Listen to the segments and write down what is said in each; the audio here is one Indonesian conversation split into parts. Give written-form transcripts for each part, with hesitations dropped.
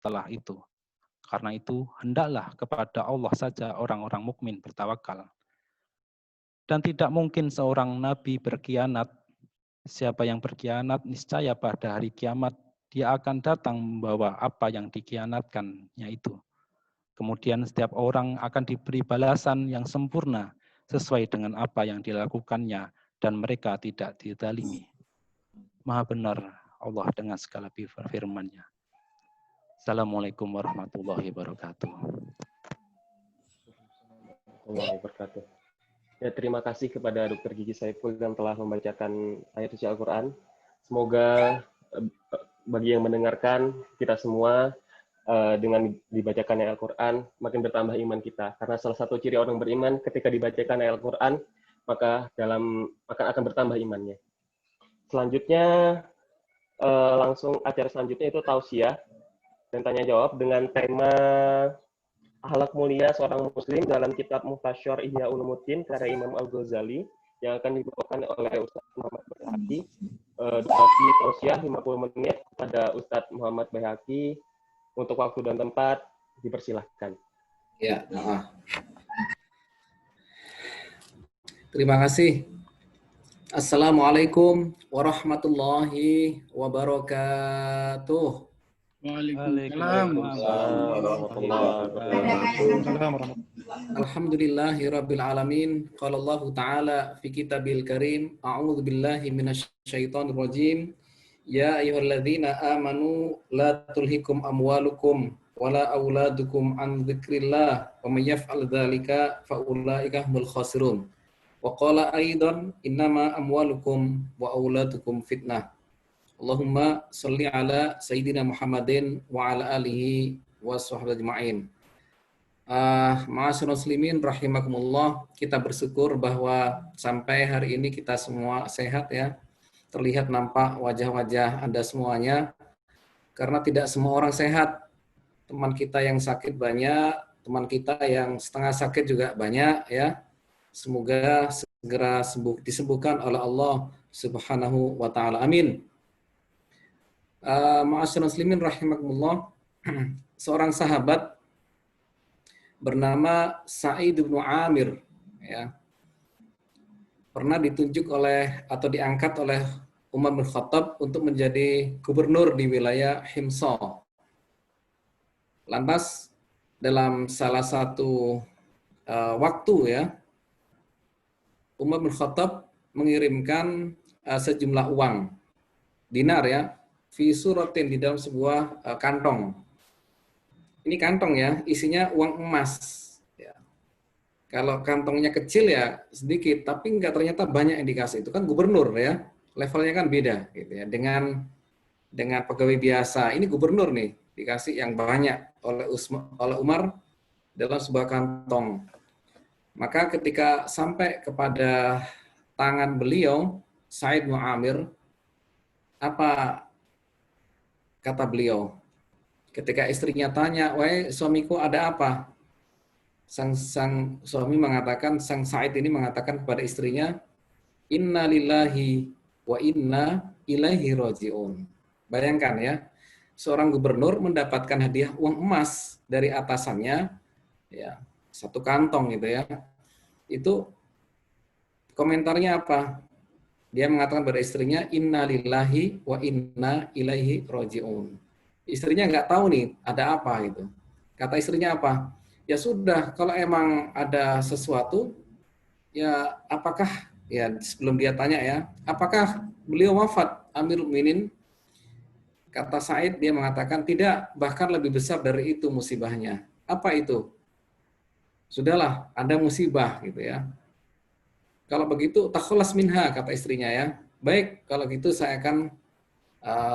setelah itu. Karena itu, hendaklah kepada Allah saja orang-orang mukmin bertawakal. Dan tidak mungkin seorang nabi berkhianat. Siapa yang berkhianat, niscaya pada hari kiamat dia akan datang membawa apa yang dikhianatkannya itu. Kemudian setiap orang akan diberi balasan yang sempurna sesuai dengan apa yang dilakukannya dan mereka tidak dizalimi. Maha benar Allah dengan segala firman-Nya. Assalamualaikum warahmatullahi wabarakatuh. Warahmatullahi wabarakatuh. Ya, terima kasih kepada Dr. Gigi Saiful yang telah membacakan ayat suci Al-Quran. Semoga bagi yang mendengarkan kita semua dengan dibacakan Al-Quran makin bertambah iman kita. Karena salah satu ciri orang beriman ketika dibacakan Al-Quran maka akan bertambah imannya. Selanjutnya langsung acara selanjutnya itu tausiah dan tanya jawab dengan tema Akhlak mulia seorang muslim dalam kitab Muhtasyar Ihya Ulumuddin karya Imam Al-Ghazali yang akan dibawakan oleh Ustaz Muhammad Baihaqi. Durasi tausiah 50 menit kepada Ustaz Muhammad Baihaqi. Untuk waktu dan tempat dipersilahkan. Ya, terima kasih. Assalamualaikum warahmatullahi wabarakatuh. Waalaikumsalam. Alhamdulillahirabbil alamin. Qala Allah Ta'ala fi kitabil karim, a'udzu billahi minasyaitonir rajim. Ya ayyuhalladzina amanu la tulhikum amwalukum wala auladukum an dzikrillah wa may yaf'al dzalika fa ulaika humul khasirun. Wa qala aidan innama amwalukum wa auladukum fitnah. Allahumma sholli ala Sayyidina Muhammadin wa ala alihi wa sahbihi ajma'in. Ma'asyiral muslimin rahimakumullah, kita bersyukur bahwa sampai hari ini kita semua sehat ya. Terlihat nampak wajah-wajah Anda semuanya. Karena tidak semua orang sehat. Teman kita yang sakit banyak, teman kita yang setengah sakit juga banyak ya. Semoga segera disembuhkan oleh Allah Subhanahu wa taala. Amin. Ma'asyiral muslimin rahimakumullah, seorang sahabat bernama Sa'id bin Amir ya, pernah ditunjuk oleh atau diangkat oleh Umar bin Khattab untuk menjadi gubernur di wilayah Himsa. Lantas dalam salah satu waktu ya, Umar bin Khattab mengirimkan sejumlah uang dinar ya, fi suratin, di dalam sebuah kantong. Ini kantong ya, isinya uang emas. Ya. Kalau kantongnya kecil ya sedikit, tapi enggak, ternyata banyak yang dikasih. Itu kan gubernur ya, levelnya kan beda gitu ya. Dengan pegawai biasa, ini gubernur nih, dikasih yang banyak oleh Umar dalam sebuah kantong. Maka ketika sampai kepada tangan beliau, Sa'id bin Amir, apa kata beliau? Ketika istrinya tanya, "Wahai suamiku, ada apa?" Sang suami mengatakan, sang Sa'id ini mengatakan kepada istrinya, "Inna lillahi wa inna ilaihi raji'un." Bayangkan ya, seorang gubernur mendapatkan hadiah uang emas dari atasannya, ya, satu kantong gitu ya. Itu komentarnya apa? Dia mengatakan pada istrinya, "Inna lillahi wa inna ilaihi raji'un." Istrinya nggak tahu nih ada apa gitu. Kata istrinya apa? Ya sudah, kalau emang ada sesuatu, ya apakah, ya sebelum dia tanya ya, apakah beliau wafat Amirul Mukminin? Kata Sa'id, dia mengatakan tidak, bahkan lebih besar dari itu musibahnya. Apa itu? Sudahlah, ada musibah gitu ya. Kalau begitu, takhulas minha, kata istrinya ya. Baik, kalau gitu saya akan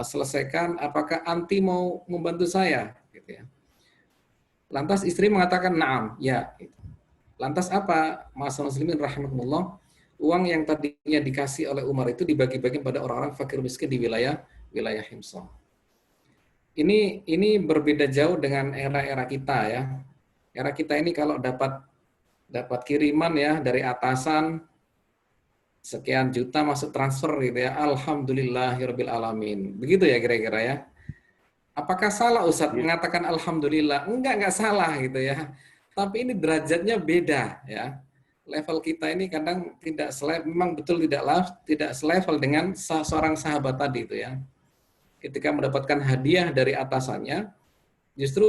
selesaikan. Apakah anti mau membantu saya? Gitu ya. Lantas istri mengatakan na'am, ya. Lantas apa? Ma'asyiral muslimin rahimakumullah, uang yang tadinya dikasih oleh Umar itu dibagi-bagi pada orang-orang fakir miskin di wilayah Himsa. Ini berbeda jauh dengan era-era kita ya. Era kita ini kalau dapat kiriman ya dari atasan sekian juta masuk transfer gitu ya, alhamdulillahirabbil alamin. Begitu ya kira-kira ya. Apakah salah Ustaz mengatakan alhamdulillah? Enggak salah gitu ya. Tapi ini derajatnya beda ya. Level kita ini kadang tidak memang betul tidak selevel dengan seorang sahabat tadi itu ya. Ketika mendapatkan hadiah dari atasannya, justru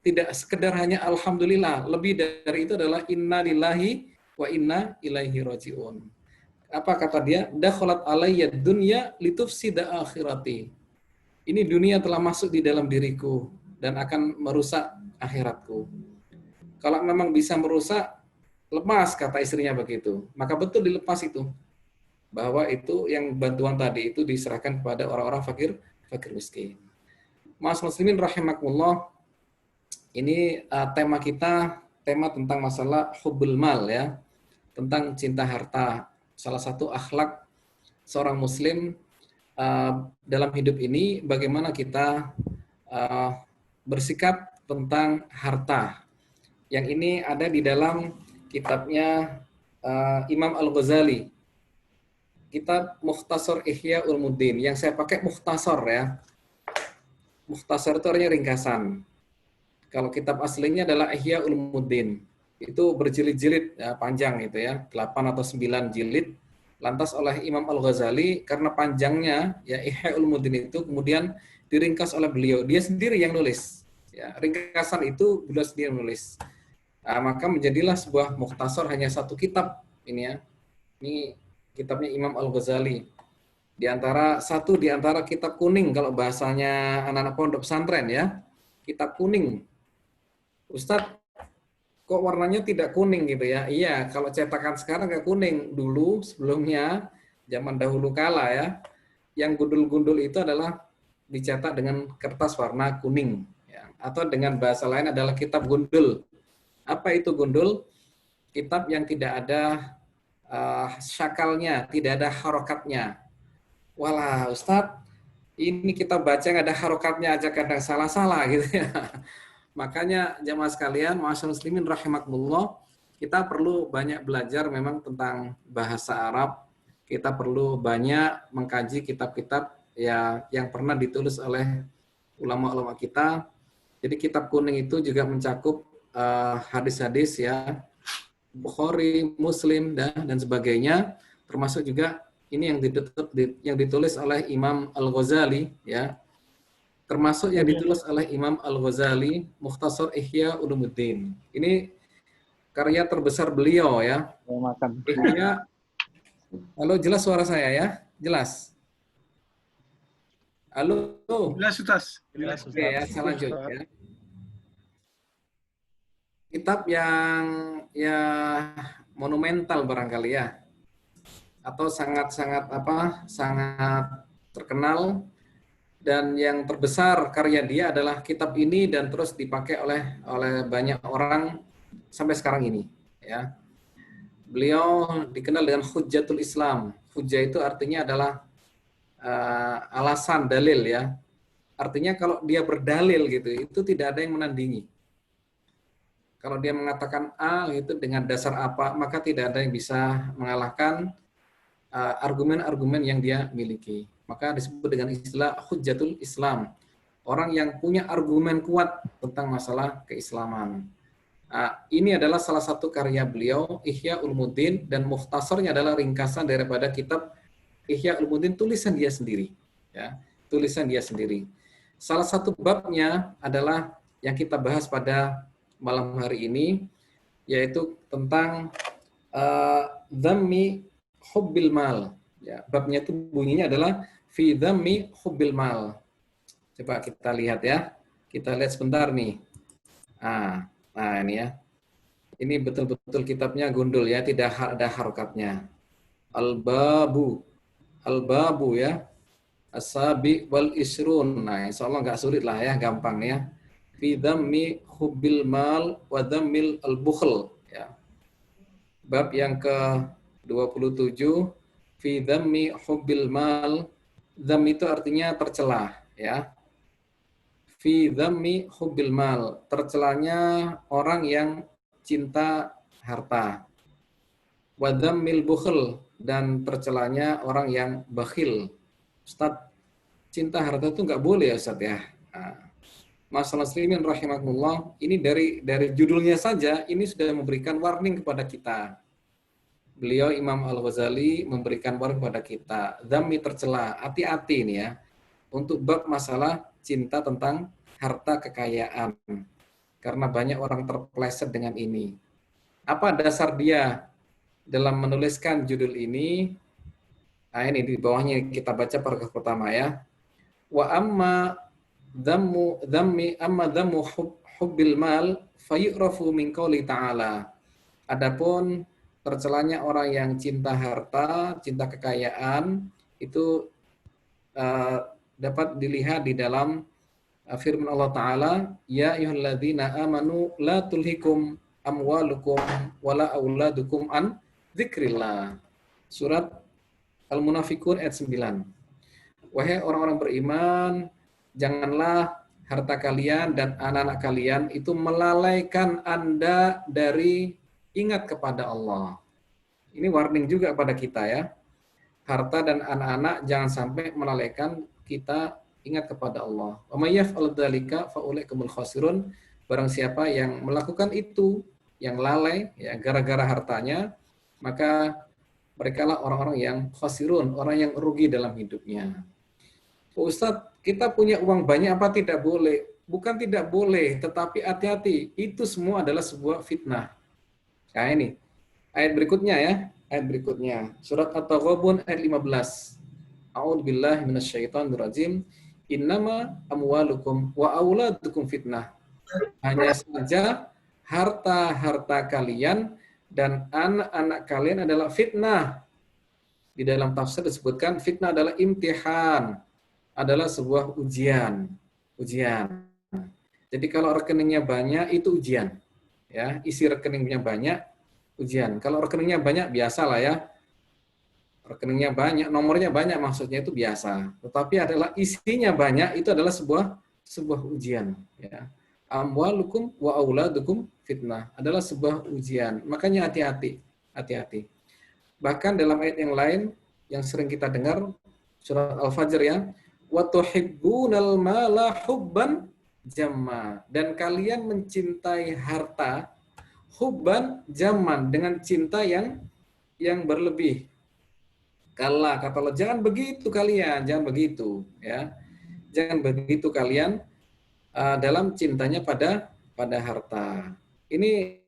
tidak sekedar hanya alhamdulillah, lebih dari itu adalah inna lillahi wa inna ilaihi rajiun. Apa kata dia? Dakhalat alayya dunya litufsida akhirati. Ini dunia telah masuk di dalam diriku dan akan merusak akhiratku. Kalau memang bisa merusak, lepas, kata istrinya begitu. Maka betul dilepas itu. Bahwa itu yang bantuan tadi itu diserahkan kepada orang-orang fakir miskin. Mas muslimin rahimakumullah, ini tema kita, tema tentang masalah hubbul mal ya. Tentang cinta harta. Salah satu akhlak seorang muslim dalam hidup ini, bagaimana kita bersikap tentang harta. Yang ini ada di dalam kitabnya Imam Al-Ghazali, kitab Mukhtasar Ihya Ulumuddin. Yang saya pakai mukhtasar ya. Mukhtasar itu artinya ringkasan. Kalau kitab aslinya adalah Ihya Ulumuddin. Itu berjilid-jilid ya, panjang itu ya, 8 atau 9 jilid. Lantas oleh Imam Al-Ghazali, karena panjangnya ya Ihya Ulumuddin itu kemudian diringkas oleh beliau. Dia sendiri yang nulis. Ya, ringkasan itu beliau sendiri yang nulis. Maka menjadilah sebuah mukhtasar hanya satu kitab ini ya. Ini kitabnya Imam Al-Ghazali. Di antara kitab kuning kalau bahasanya anak-anak pondok pesantren ya. Kitab kuning. Ustadz, kok warnanya tidak kuning gitu ya? Iya, kalau cetakan sekarang nggak kuning. Dulu sebelumnya zaman dahulu kala ya, yang gundul-gundul itu adalah dicetak dengan kertas warna kuning ya. Atau dengan bahasa lain adalah kitab gundul. Apa itu gundul? Kitab yang tidak ada syakalnya, tidak ada harokatnya. Walah Ustadz, ini kita baca nggak ada harokatnya aja kadang salah-salah gitu ya. Makanya jamaah sekalian, ma'asyiral muslimin rahimakumullah, kita perlu banyak belajar memang tentang bahasa Arab. Kita perlu banyak mengkaji kitab-kitab ya yang pernah ditulis oleh ulama-ulama kita. Jadi kitab kuning itu juga mencakup hadis-hadis ya, Bukhari, Muslim dan sebagainya, termasuk juga ini yang ditulis oleh Imam Al-Ghazali ya. Termasuk yang ditulis oleh Imam Al-Ghazali, Mukhtasar Ihya Ulumuddin. Ini karya terbesar beliau ya. Ihya. Halo, jelas suara saya ya? Jelas. Halo. Jelas, Ustaz. Oke ya, saya lanjut ya. Kitab yang ya monumental barangkali ya. Atau sangat terkenal. Dan yang terbesar karya dia adalah kitab ini dan terus dipakai oleh banyak orang sampai sekarang ini ya. Beliau dikenal dengan Hujjatul Islam. Hujjah itu artinya adalah alasan, dalil ya. Artinya kalau dia berdalil gitu, itu tidak ada yang menandingi. Kalau dia mengatakan A itu dengan dasar apa, maka tidak ada yang bisa mengalahkan argumen-argumen yang dia miliki. Maka disebut dengan istilah Hujjatul Islam. Orang yang punya argumen kuat tentang masalah keislaman. Ini adalah salah satu karya beliau, Ihya Ulumuddin, dan mukhtasarnya adalah ringkasan daripada kitab Ihya Ulumuddin, tulisan dia sendiri. Ya, tulisan dia sendiri. Salah satu babnya adalah yang kita bahas pada malam hari ini, yaitu tentang dhammi hubbil mal. Ya, babnya itu bunyinya adalah fi dhammi hubbil mal. Coba kita lihat ya. Kita lihat sebentar nih. Nah ini ya. Ini betul-betul kitabnya gundul ya, tidak ada harokatnya. Al-babu ya. As-sabi wal isrun. Nah, insyaallah nggak sulit lah ya, gampang ya. Fi dhammi hubbil mal wa dhammil al-bukhl ya. Bab yang ke-27 fi dhammi hubbil mal. Dham itu artinya tercela ya. Fi dhammi hubbil mal, tercelanya orang yang cinta harta. Wa dhammil bukhl, dan tercelanya orang yang bakhil. Ustaz, cinta harta itu nggak boleh ya Ustaz ya. Masalah muslimin rahimakumullah, ini dari judulnya saja ini sudah memberikan warning kepada kita. Beliau Imam Al-Ghazali memberikan warning kepada kita, dzammi tercela, hati-hati ini ya, untuk bab masalah cinta tentang harta kekayaan. Karena banyak orang terpeleset dengan ini. Apa dasar dia dalam menuliskan judul ini? Nah, ini di bawahnya kita baca paragraf pertama ya. Wa amma dhammu hubbil mal fayu'rafu min qouli ta'ala. Adapun tercelanya orang yang cinta harta, cinta kekayaan itu dapat dilihat di dalam firman Allah Ta'ala, ya ayyuhalladzina amanu la tulhikum amwalukum wala auladukum an dzikrillah. Surat Al-Munafikun ayat 9. Wahai orang-orang beriman, janganlah harta kalian dan anak-anak kalian itu melalaikan Anda dari ingat kepada Allah. Ini warning juga pada kita ya. Harta dan anak-anak jangan sampai melalaikan kita ingat kepada Allah. Wa may yaf'al dzalika fa ulaikumul khasirun. Barang siapa yang melakukan itu, yang lalai ya gara-gara hartanya, maka merekalah orang-orang yang khasirun, orang yang rugi dalam hidupnya. Ustadz, kita punya uang banyak apa tidak boleh? Bukan tidak boleh, tetapi hati-hati. Itu semua adalah sebuah fitnah. Nah ini, ayat berikutnya ya. Ayat berikutnya. Surat At-Taghabun ayat 15. A'udzubillahi minasyaitonirrajim. Innama amwalukum wa auladukum fitnah. Hanya saja harta-harta kalian dan anak-anak kalian adalah fitnah. Di dalam tafsir disebutkan fitnah adalah imtihan, adalah sebuah ujian. Jadi kalau rekeningnya banyak itu ujian. Ya, isi rekeningnya banyak ujian. Kalau rekeningnya banyak biasalah ya. Rekeningnya banyak, nomornya banyak maksudnya itu biasa. Tetapi adalah isinya banyak itu adalah sebuah ujian. Ya. Amwalukum wa auladukum fitnah adalah sebuah ujian. Makanya hati-hati. Bahkan dalam ayat yang lain yang sering kita dengar surat Al-Fajr ya, wa tuhibbunal mala hubban jamma, dan kalian mencintai harta hubban jamman, dengan cinta yang berlebih. Kala kata Allah, jangan begitu kalian, jangan begitu ya. Jangan begitu kalian dalam cintanya pada harta. Ini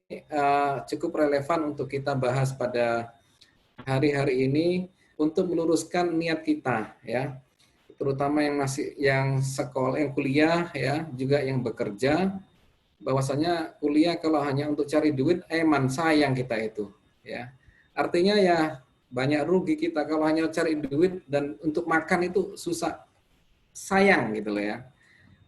cukup relevan untuk kita bahas pada hari-hari ini untuk meluruskan niat kita ya. Terutama yang sekolah, yang kuliah ya, juga yang bekerja, bahwasanya kuliah kalau hanya untuk cari duit, sayang kita itu ya. Artinya ya banyak rugi kita kalau hanya cari duit dan untuk makan itu susah. Sayang gitu loh ya.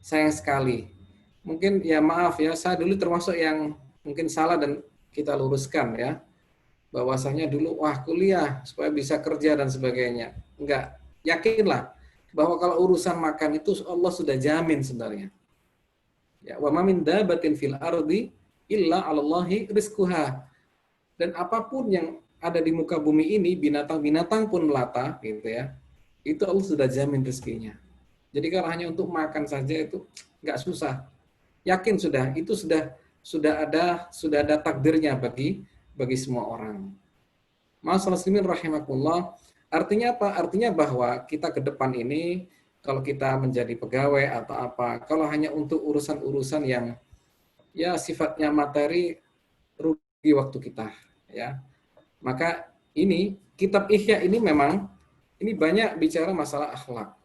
Sayang sekali. Mungkin ya maaf ya, saya dulu termasuk yang mungkin salah dan kita luruskan ya. Bahwasanya dulu kuliah supaya bisa kerja dan sebagainya. Enggak, yakinlah bahwa kalau urusan makan itu Allah sudah jamin sebenarnya. Ya, wa ma min dabatin fil ardi illa 'alallahi rizquha. Dan apapun yang ada di muka bumi ini, binatang-binatang pun melata gitu ya. Itu Allah sudah jamin rezekinya. Jadi kalau hanya untuk makan saja itu enggak susah. Yakin itu sudah ada takdirnya bagi semua orang. Masalah muslimin rahimakumullah. Artinya apa? Artinya bahwa kita ke depan ini kalau kita menjadi pegawai atau apa, kalau hanya untuk urusan-urusan yang ya sifatnya materi, rugi waktu kita ya. Maka ini kitab Ihya ini memang ini banyak bicara masalah akhlak.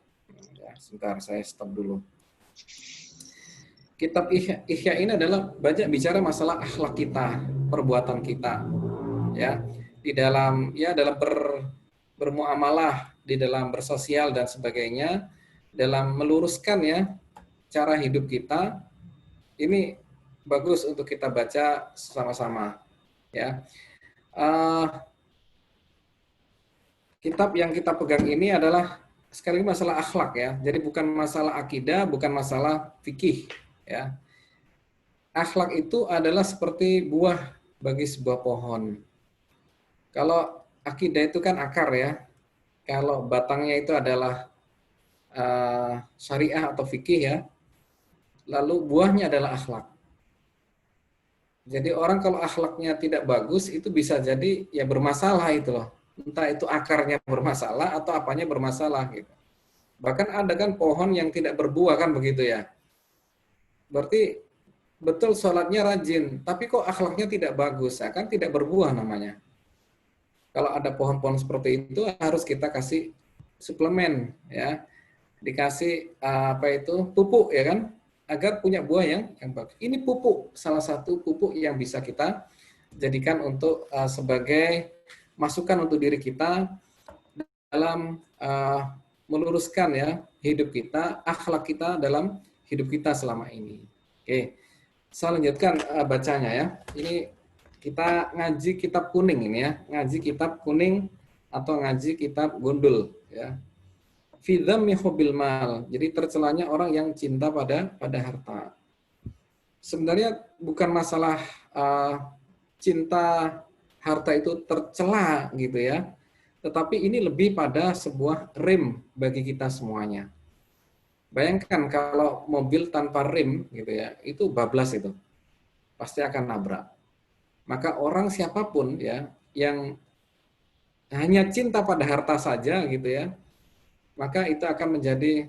Ya, sebentar saya stop dulu. Kitab Ihya ini adalah banyak bicara masalah akhlak kita, perbuatan kita. Ya, dalam bermuamalah, di dalam bersosial dan sebagainya, dalam meluruskan ya cara hidup kita. Ini bagus untuk kita baca sama-sama. Ya. Kitab yang kita pegang ini adalah sekali masalah akhlak ya. Jadi bukan masalah akidah, bukan masalah fikih ya. Akhlak itu adalah seperti buah bagi sebuah pohon. Kalau akidah itu kan akar ya. Kalau batangnya itu adalah syariah atau fikih ya. lalu buahnya adalah akhlak. Jadi orang kalau akhlaknya tidak bagus itu bisa jadi ya bermasalah itu loh. Entah itu akarnya bermasalah atau apanya bermasalah gitu. Bahkan ada kan pohon yang tidak berbuah kan begitu ya. Berarti betul sholatnya rajin, tapi kok akhlaknya tidak bagus, ya kan tidak berbuah namanya. Kalau ada pohon-pohon seperti itu harus kita kasih suplemen ya. Dikasih pupuk ya kan, agar punya buah yang bagus. Ini pupuk, salah satu pupuk yang bisa kita jadikan untuk sebagai masukan untuk diri kita dalam meluruskan ya hidup kita, akhlak kita dalam hidup kita selama ini. Oke, saya lanjutkan bacanya ya. Ini kita ngaji kitab kuning ini ya, ngaji kitab kuning atau ngaji kitab gundul ya. Fi dzammi hubbil mal. Jadi tercelanya orang yang cinta pada harta. Sebenarnya bukan masalah cinta harta itu tercela gitu ya. Tetapi ini lebih pada sebuah rem bagi kita semuanya. Bayangkan kalau mobil tanpa rem gitu ya, itu bablas itu. Pasti akan nabrak. Maka orang siapapun ya yang hanya cinta pada harta saja gitu ya, maka itu akan menjadi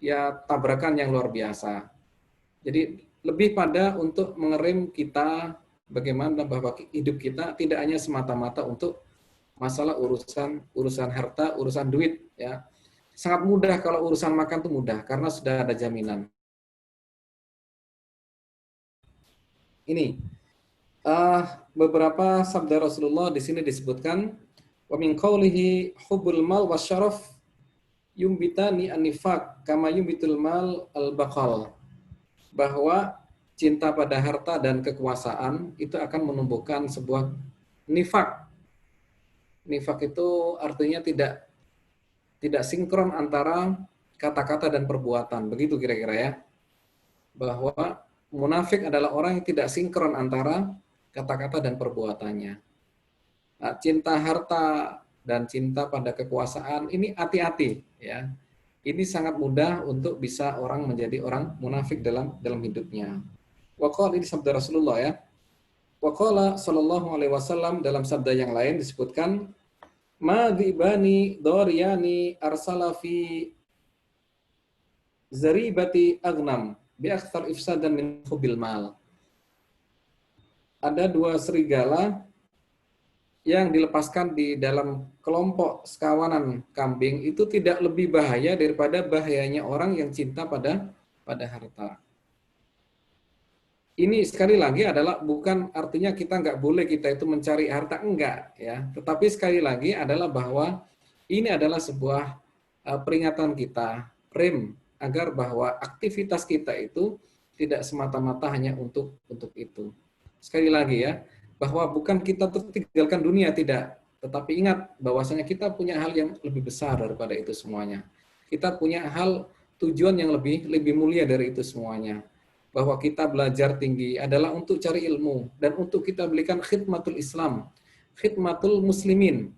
ya tabrakan yang luar biasa. Jadi lebih pada untuk mengerem kita bagaimana bahwa hidup kita tidak hanya semata-mata untuk masalah urusan harta, urusan duit ya. Sangat mudah kalau urusan makan itu mudah karena sudah ada jaminan. Ini beberapa sabda Rasulullah di sini disebutkan wa min qawlihi hubbul mal wasyaraf yumbitani an-nifaq kama yumbitul mal al-baqal, bahwa cinta pada harta dan kekuasaan itu akan menumbuhkan sebuah nifak. Nifak itu artinya tidak sinkron antara kata-kata dan perbuatan. Begitu kira-kira ya. Bahwa munafik adalah orang yang tidak sinkron antara kata-kata dan perbuatannya. Nah, cinta harta dan cinta pada kekuasaan ini hati-hati ya. Ini sangat mudah untuk bisa orang menjadi orang munafik dalam hidupnya. Waqala, ini sabda Rasulullah ya. Waqala sallallahu alaihi wasallam dalam sabda yang lain disebutkan ma dhibani dariyani arsala fi zaribati agnam bi akthar ifsadan min hubbil mal. Ada dua serigala yang dilepaskan di dalam kelompok sekawanan kambing itu tidak lebih bahaya daripada bahayanya orang yang cinta pada harta. Ini sekali lagi adalah bukan artinya kita nggak boleh kita itu mencari harta, enggak ya. Tetapi sekali lagi adalah bahwa ini adalah sebuah peringatan kita, rem, agar bahwa aktivitas kita itu tidak semata-mata hanya untuk itu. Sekali lagi ya, bahwa bukan kita tertinggalkan dunia, tidak. Tetapi ingat bahwasanya kita punya hal yang lebih besar daripada itu semuanya. Kita punya hal tujuan yang lebih mulia dari itu semuanya. Bahwa kita belajar tinggi adalah untuk cari ilmu dan untuk kita berikan khidmatul Islam, khidmatul muslimin.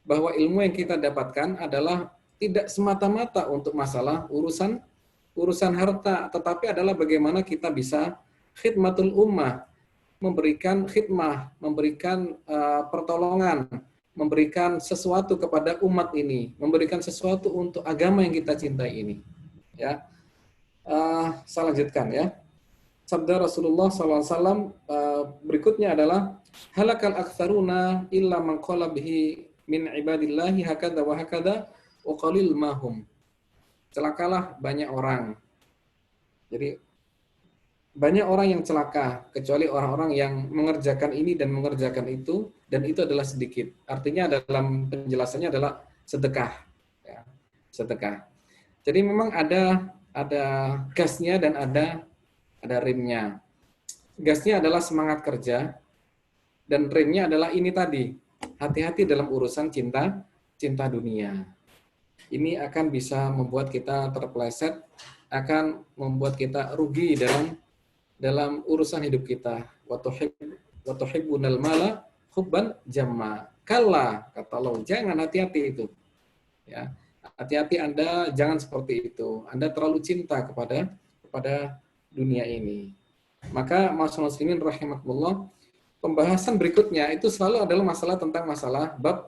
Bahwa ilmu yang kita dapatkan adalah tidak semata-mata untuk masalah urusan harta, tetapi adalah bagaimana kita bisa khidmatul ummah, memberikan khidmah, memberikan pertolongan, memberikan sesuatu kepada umat ini, memberikan sesuatu untuk agama yang kita cintai ini. Ya. Saya lanjutkan ya. Sabda Rasulullah SAW berikutnya adalah halakal aktsaruna illa man qala bihi min ibadillahi hakada wa hakada wa qalil mahum. Celakalah banyak orang. Jadi banyak orang yang celaka kecuali orang-orang yang mengerjakan ini dan mengerjakan itu, dan itu adalah sedikit. Artinya dalam penjelasannya adalah sedekah. Ya, sedekah. Jadi memang ada gasnya dan ada remnya. Gasnya adalah semangat kerja dan remnya adalah ini tadi, hati-hati dalam urusan cinta dunia. Ini akan bisa membuat kita terpeleset, akan membuat kita rugi dalam urusan hidup kita. Wa tuhibbunal mala hubban jamma. Kalla, kata Allah, jangan, hati-hati itu. Ya. Hati-hati Anda jangan seperti itu. Anda terlalu cinta kepada dunia ini. Maka muslimin rahimakumullah, pembahasan berikutnya itu selalu adalah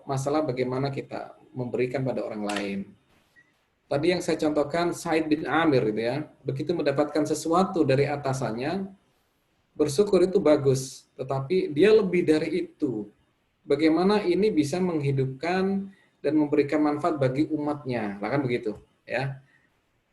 masalah bagaimana kita memberikan pada orang lain. Tadi yang saya contohkan Said bin Amir gitu ya, begitu mendapatkan sesuatu dari atasannya, bersyukur itu bagus, tetapi dia lebih dari itu. Bagaimana ini bisa menghidupkan dan memberikan manfaat bagi umatnya, lah kan begitu, ya.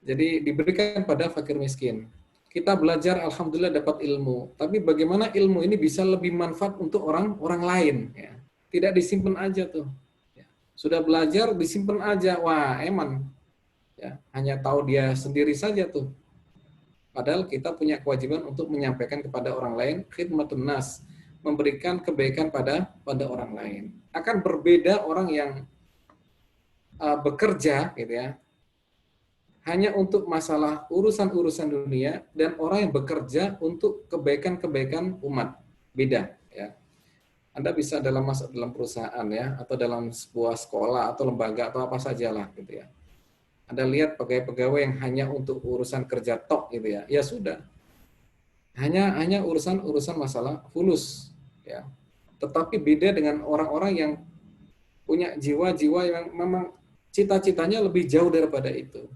Jadi diberikan pada fakir miskin. Kita belajar, alhamdulillah dapat ilmu, tapi bagaimana ilmu ini bisa lebih manfaat untuk orang lain, ya. Tidak disimpan aja tuh. Ya. Sudah belajar disimpan aja, wah eman. Ya, hanya tahu dia sendiri saja tuh. Padahal kita punya kewajiban untuk menyampaikan kepada orang lain, khidmatun nas, memberikan kebaikan pada orang lain. Akan berbeda orang yang bekerja gitu ya, hanya untuk masalah urusan-urusan dunia, dan orang yang bekerja untuk kebaikan-kebaikan umat. Beda ya. Anda bisa dalam perusahaan ya, atau dalam sebuah sekolah atau lembaga atau apa sajalah gitu ya. Anda lihat pegawai-pegawai yang hanya untuk urusan kerja tok gitu ya. Ya sudah. Hanya urusan masalah fulus ya. Tetapi beda dengan orang-orang yang punya jiwa-jiwa yang memang cita-citanya lebih jauh daripada itu.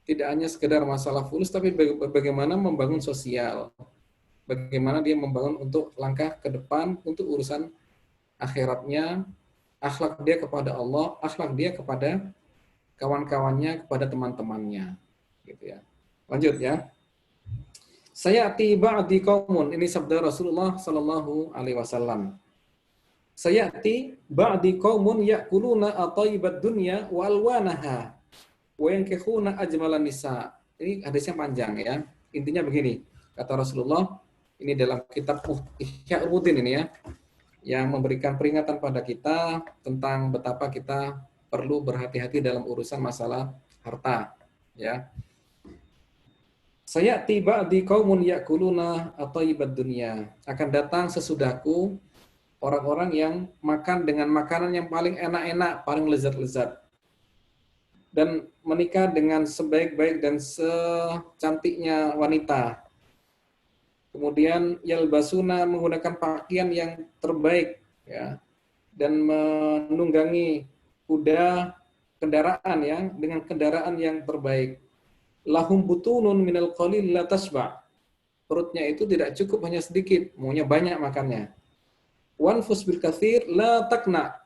Tidak hanya sekedar masalah fulus, tapi bagaimana membangun sosial. Bagaimana dia membangun untuk langkah ke depan, untuk urusan akhiratnya, akhlak dia kepada Allah, akhlak dia kepada kawan-kawannya, kepada teman-temannya, gitu ya. Lanjut ya. Sayati ba'di qaumun, ini sabda Rasulullah sallallahu alaihi wasallam. Sayati ba'di qaumun ya'kuluna atayyibat dunya wa alwanaha wa yankihuna ajmalan nisa. Ini hadisnya panjang ya. Intinya begini, kata Rasulullah, ini dalam kitab Ihya Ulumuddin ini ya, yang memberikan peringatan pada kita tentang betapa kita perlu berhati-hati dalam urusan masalah harta, ya. Saya tiba di qaumun ya'kuluna atayyibat dunya. Akan datang sesudahku orang-orang yang makan dengan makanan yang paling enak-enak, paling lezat-lezat. Dan menikah dengan sebaik-baik dan secantiknya wanita. Kemudian yalbasuna, menggunakan pakaian yang terbaik, ya. Dan menunggangi kuda, kendaraan ya, dengan kendaraan yang terbaik. Lahum butunun minal qalil la tasba. Perutnya itu tidak cukup, hanya sedikit, maunya banyak makannya. Wanfus bil katsir la takna.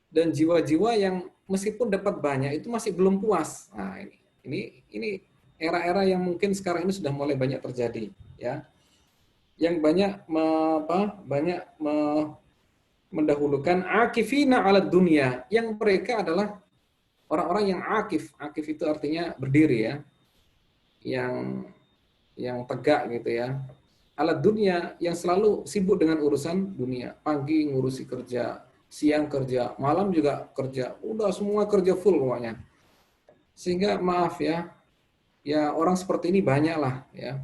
Dan jiwa-jiwa yang meskipun dapat banyak itu masih belum puas. Nah, ini era-era yang mungkin sekarang ini sudah mulai banyak terjadi, ya. Yang banyak mendahulukan akifina ala dunia, yang mereka adalah orang-orang yang akif. Akif itu artinya berdiri ya, yang tegak gitu ya. Ala dunia, yang selalu sibuk dengan urusan dunia. Pagi ngurusi kerja, siang kerja, malam juga kerja. Udah semua kerja full pokoknya. Sehingga maaf ya orang seperti ini banyak lah ya,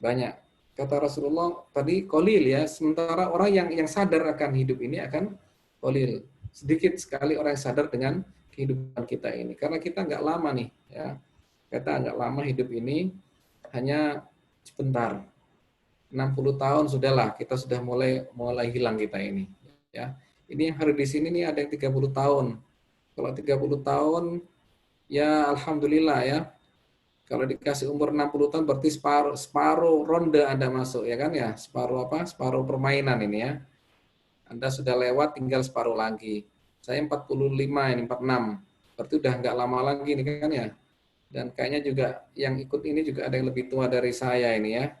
banyak. Kata Rasulullah tadi qalil ya, sementara orang yang sadar akan hidup ini akan qalil. Sedikit sekali orang yang sadar dengan kehidupan kita ini. Karena kita nggak lama nih, ya. Kita nggak lama hidup ini, hanya sebentar. 60 tahun sudahlah, kita sudah mulai hilang kita ini. Ya. Ini yang hari di sini nih ada yang 30 tahun. Kalau 30 tahun, ya alhamdulillah ya. Kalau dikasih umur 60 tahun berarti separuh ronde Anda masuk ya kan ya, separuh permainan ini ya. Anda sudah lewat, tinggal separuh lagi. Saya 45 ini 46. Berarti udah nggak lama lagi ini kan ya. Dan kayaknya juga yang ikut ini juga ada yang lebih tua dari saya ini ya.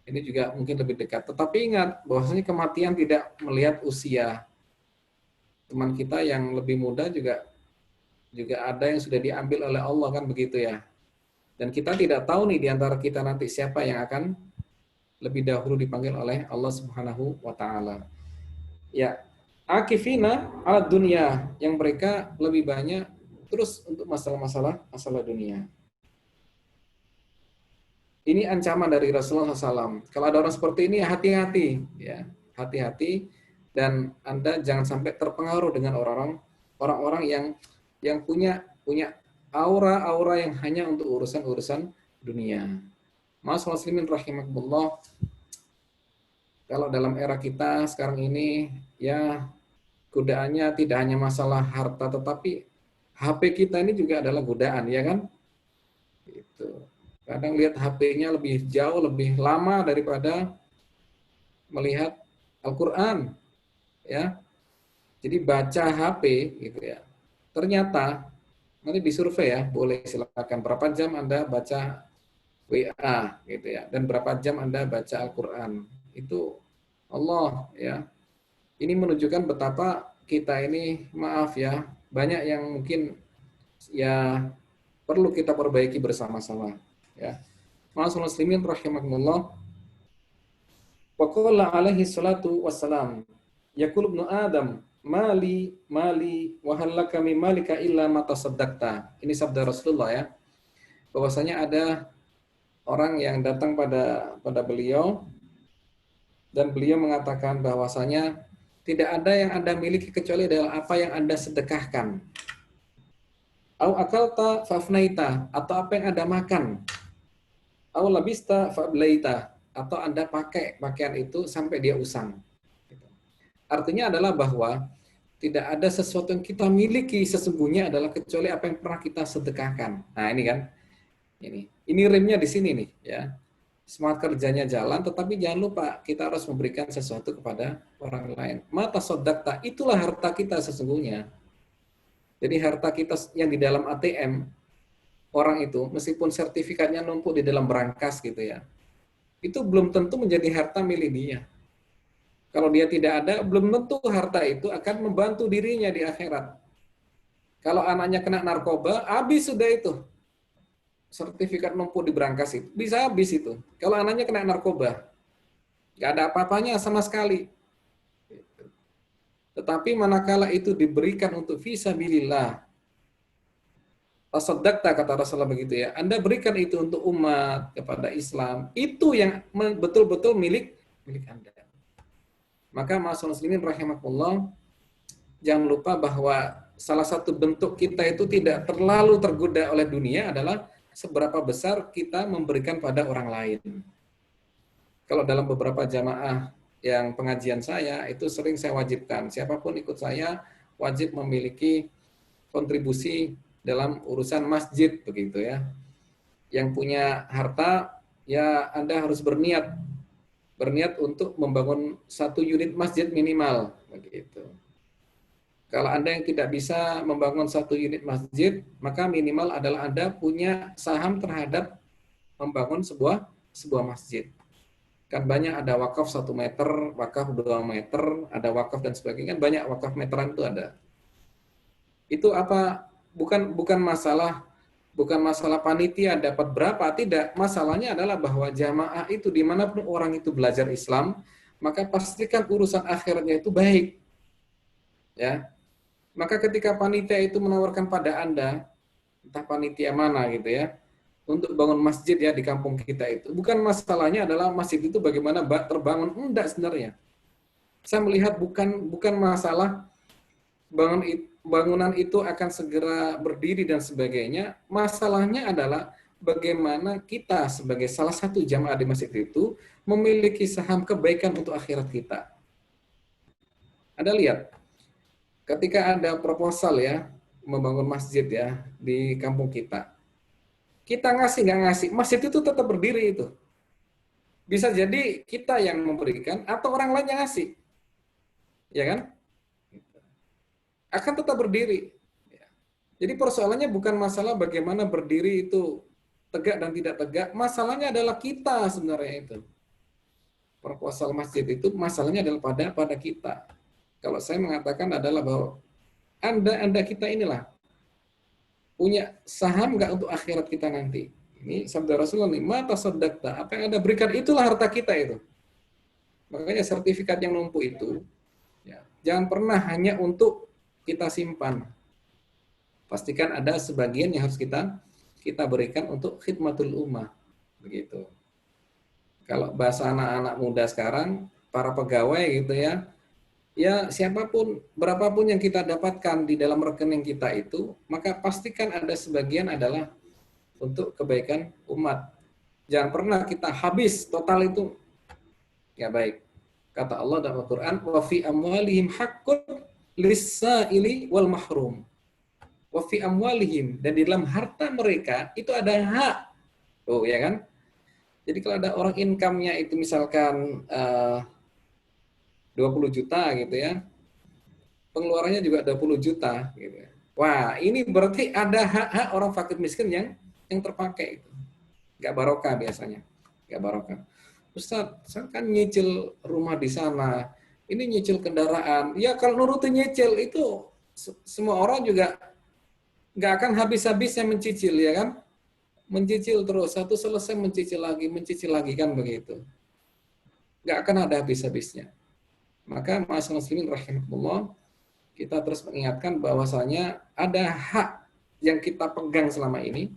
Ini juga mungkin lebih dekat. Tetapi ingat bahwasanya kematian tidak melihat usia. Teman kita yang lebih muda juga ada yang sudah diambil oleh Allah kan begitu ya. Dan kita tidak tahu nih di antara kita nanti siapa yang akan lebih dahulu dipanggil oleh Allah Subhanahu wa taala. Ya, akifina ala dunia, yang mereka lebih banyak terus untuk masalah dunia. Ini ancaman dari Rasulullah SAW. Kalau ada orang seperti ini hati-hati ya, hati-hati, dan Anda jangan sampai terpengaruh dengan orang-orang yang punya punya aura-aura yang hanya untuk urusan-urusan dunia. Mas muslimin rahimakumullah, kalau dalam era kita sekarang ini ya godaannya tidak hanya masalah harta, tetapi HP kita ini juga adalah godaan, ya kan? Gitu. Kadang lihat HP-nya lebih jauh, lebih lama daripada melihat Al-Quran, ya. Jadi baca HP, gitu ya. Ternyata nanti disurvei ya, boleh silakan berapa jam Anda baca WA, gitu ya, dan berapa jam Anda baca Al-Quran. Itu Allah, ya. Ini menunjukkan betapa kita ini, maaf ya, banyak yang mungkin ya perlu kita perbaiki bersama-sama, ya. Ma'asyiral muslimin rahimakumullah. Wa qala alaihi salatu wassalam, yaqul ibnu Adam, mali wa hal laka min malika illa ma tasaddaqta. Ini sabda Rasulullah, ya. Bahwasanya ada orang yang datang pada beliau dan beliau mengatakan bahwasanya tidak ada yang Anda miliki kecuali adalah apa yang Anda sedekahkan. Au akalta fafnaita, atau apa yang Anda makan. Au labista fablaita, atau Anda pakai pakaian itu sampai dia usang. Artinya adalah bahwa tidak ada sesuatu yang kita miliki sesungguhnya adalah kecuali apa yang pernah kita sedekahkan. Nah, ini kan. Ini rimnya di sini nih, ya. Semangat kerjanya jalan, tetapi jangan lupa kita harus memberikan sesuatu kepada orang lain. Mata sodakta, itulah harta kita sesungguhnya. Jadi harta kita yang di dalam ATM, orang itu, meskipun sertifikatnya numpuk di dalam berangkas gitu ya, itu belum tentu menjadi harta milik dia. Kalau dia tidak ada, belum tentu harta itu akan membantu dirinya di akhirat. Kalau anaknya kena narkoba, habis sudah itu. Sertifikat numpuk di berangkas itu bisa habis itu. Kalau anaknya kena narkoba, nggak ada apa-apanya sama sekali. Tetapi manakala itu diberikan untuk fisabilillah, tasaddaqta, kata Rasulullah begitu ya, Anda berikan itu untuk umat, kepada Islam, itu yang betul-betul milik Anda. Maka ma'asyiral muslimin rahimakumullah, jangan lupa bahwa salah satu bentuk kita itu tidak terlalu tergoda oleh dunia adalah seberapa besar kita memberikan pada orang lain. Kalau dalam beberapa jamaah yang pengajian saya, itu sering saya wajibkan, siapapun ikut saya wajib memiliki kontribusi dalam urusan masjid, begitu ya. Yang punya harta, ya Anda harus berniat untuk membangun 1 unit masjid minimal, begitu. Kalau Anda yang tidak bisa membangun 1 unit masjid, maka minimal adalah Anda punya saham terhadap membangun sebuah masjid. Kan banyak ada wakaf 1 meter, wakaf 2 meter, ada wakaf dan sebagainya, kan banyak wakaf meteran itu ada. Itu apa? Bukan masalah panitia dapat berapa, tidak. Masalahnya adalah bahwa jamaah itu dimanapun orang itu belajar Islam, maka pastikan urusan akhiratnya itu baik. Ya. Maka ketika panitia itu menawarkan pada Anda, entah panitia mana gitu ya, untuk bangun masjid ya di kampung kita itu, bukan masalahnya adalah masjid itu bagaimana terbangun, enggak sebenarnya. Saya melihat bukan masalah bangunan itu akan segera berdiri dan sebagainya. Masalahnya adalah bagaimana kita sebagai salah satu jamaah di masjid itu memiliki saham kebaikan untuk akhirat kita. Anda lihat, ketika ada proposal ya, membangun masjid ya di kampung kita. Kita ngasih nggak ngasih, masjid itu tetap berdiri itu. Bisa jadi kita yang memberikan atau orang lain yang ngasih. Ya kan? Akan tetap berdiri. Jadi persoalannya bukan masalah bagaimana berdiri itu tegak dan tidak tegak, masalahnya adalah kita sebenarnya itu. Proposal masjid itu masalahnya adalah pada kita. Kalau saya mengatakan adalah bahwa Anda kita inilah punya saham nggak untuk akhirat kita nanti. Ini sabda Rasulullah nih, mata sodakta, apa yang Anda berikan itulah harta kita itu. Makanya sertifikat yang numpuk itu, ya, jangan pernah hanya untuk kita simpan. Pastikan ada sebagian yang harus kita berikan untuk khidmatul ummah, begitu. Kalau bahasa anak-anak muda sekarang, para pegawai gitu ya, ya siapapun, berapapun yang kita dapatkan di dalam rekening kita itu, maka pastikan ada sebagian adalah untuk kebaikan umat. Jangan pernah kita habis total itu, ya baik. Kata Allah dalam Al-Quran, wa fi amwalihim haqqun lis-sa'ili wal mahrum. Wa fi amwalihim, dan di dalam harta mereka itu ada hak. Oh ya kan? Jadi kalau ada orang income-nya itu misalkan 20 juta gitu ya, pengeluarannya juga 20 juta gitu ya. Wah, ini berarti ada hak-hak orang fakir miskin yang terpakai itu. Nggak barokah biasanya. Nggak barokah. Ustaz, saya kan nyicil rumah di sana, ini nyicil kendaraan. Ya kalau nurutin nyicil itu semua orang juga nggak akan habis-habisnya mencicil, ya kan? Mencicil terus, satu selesai mencicil lagi kan begitu. Nggak akan ada habis-habisnya. Maka ma'asyiral muslimin rahimahullah, kita terus mengingatkan bahwasanya ada hak yang kita pegang selama ini.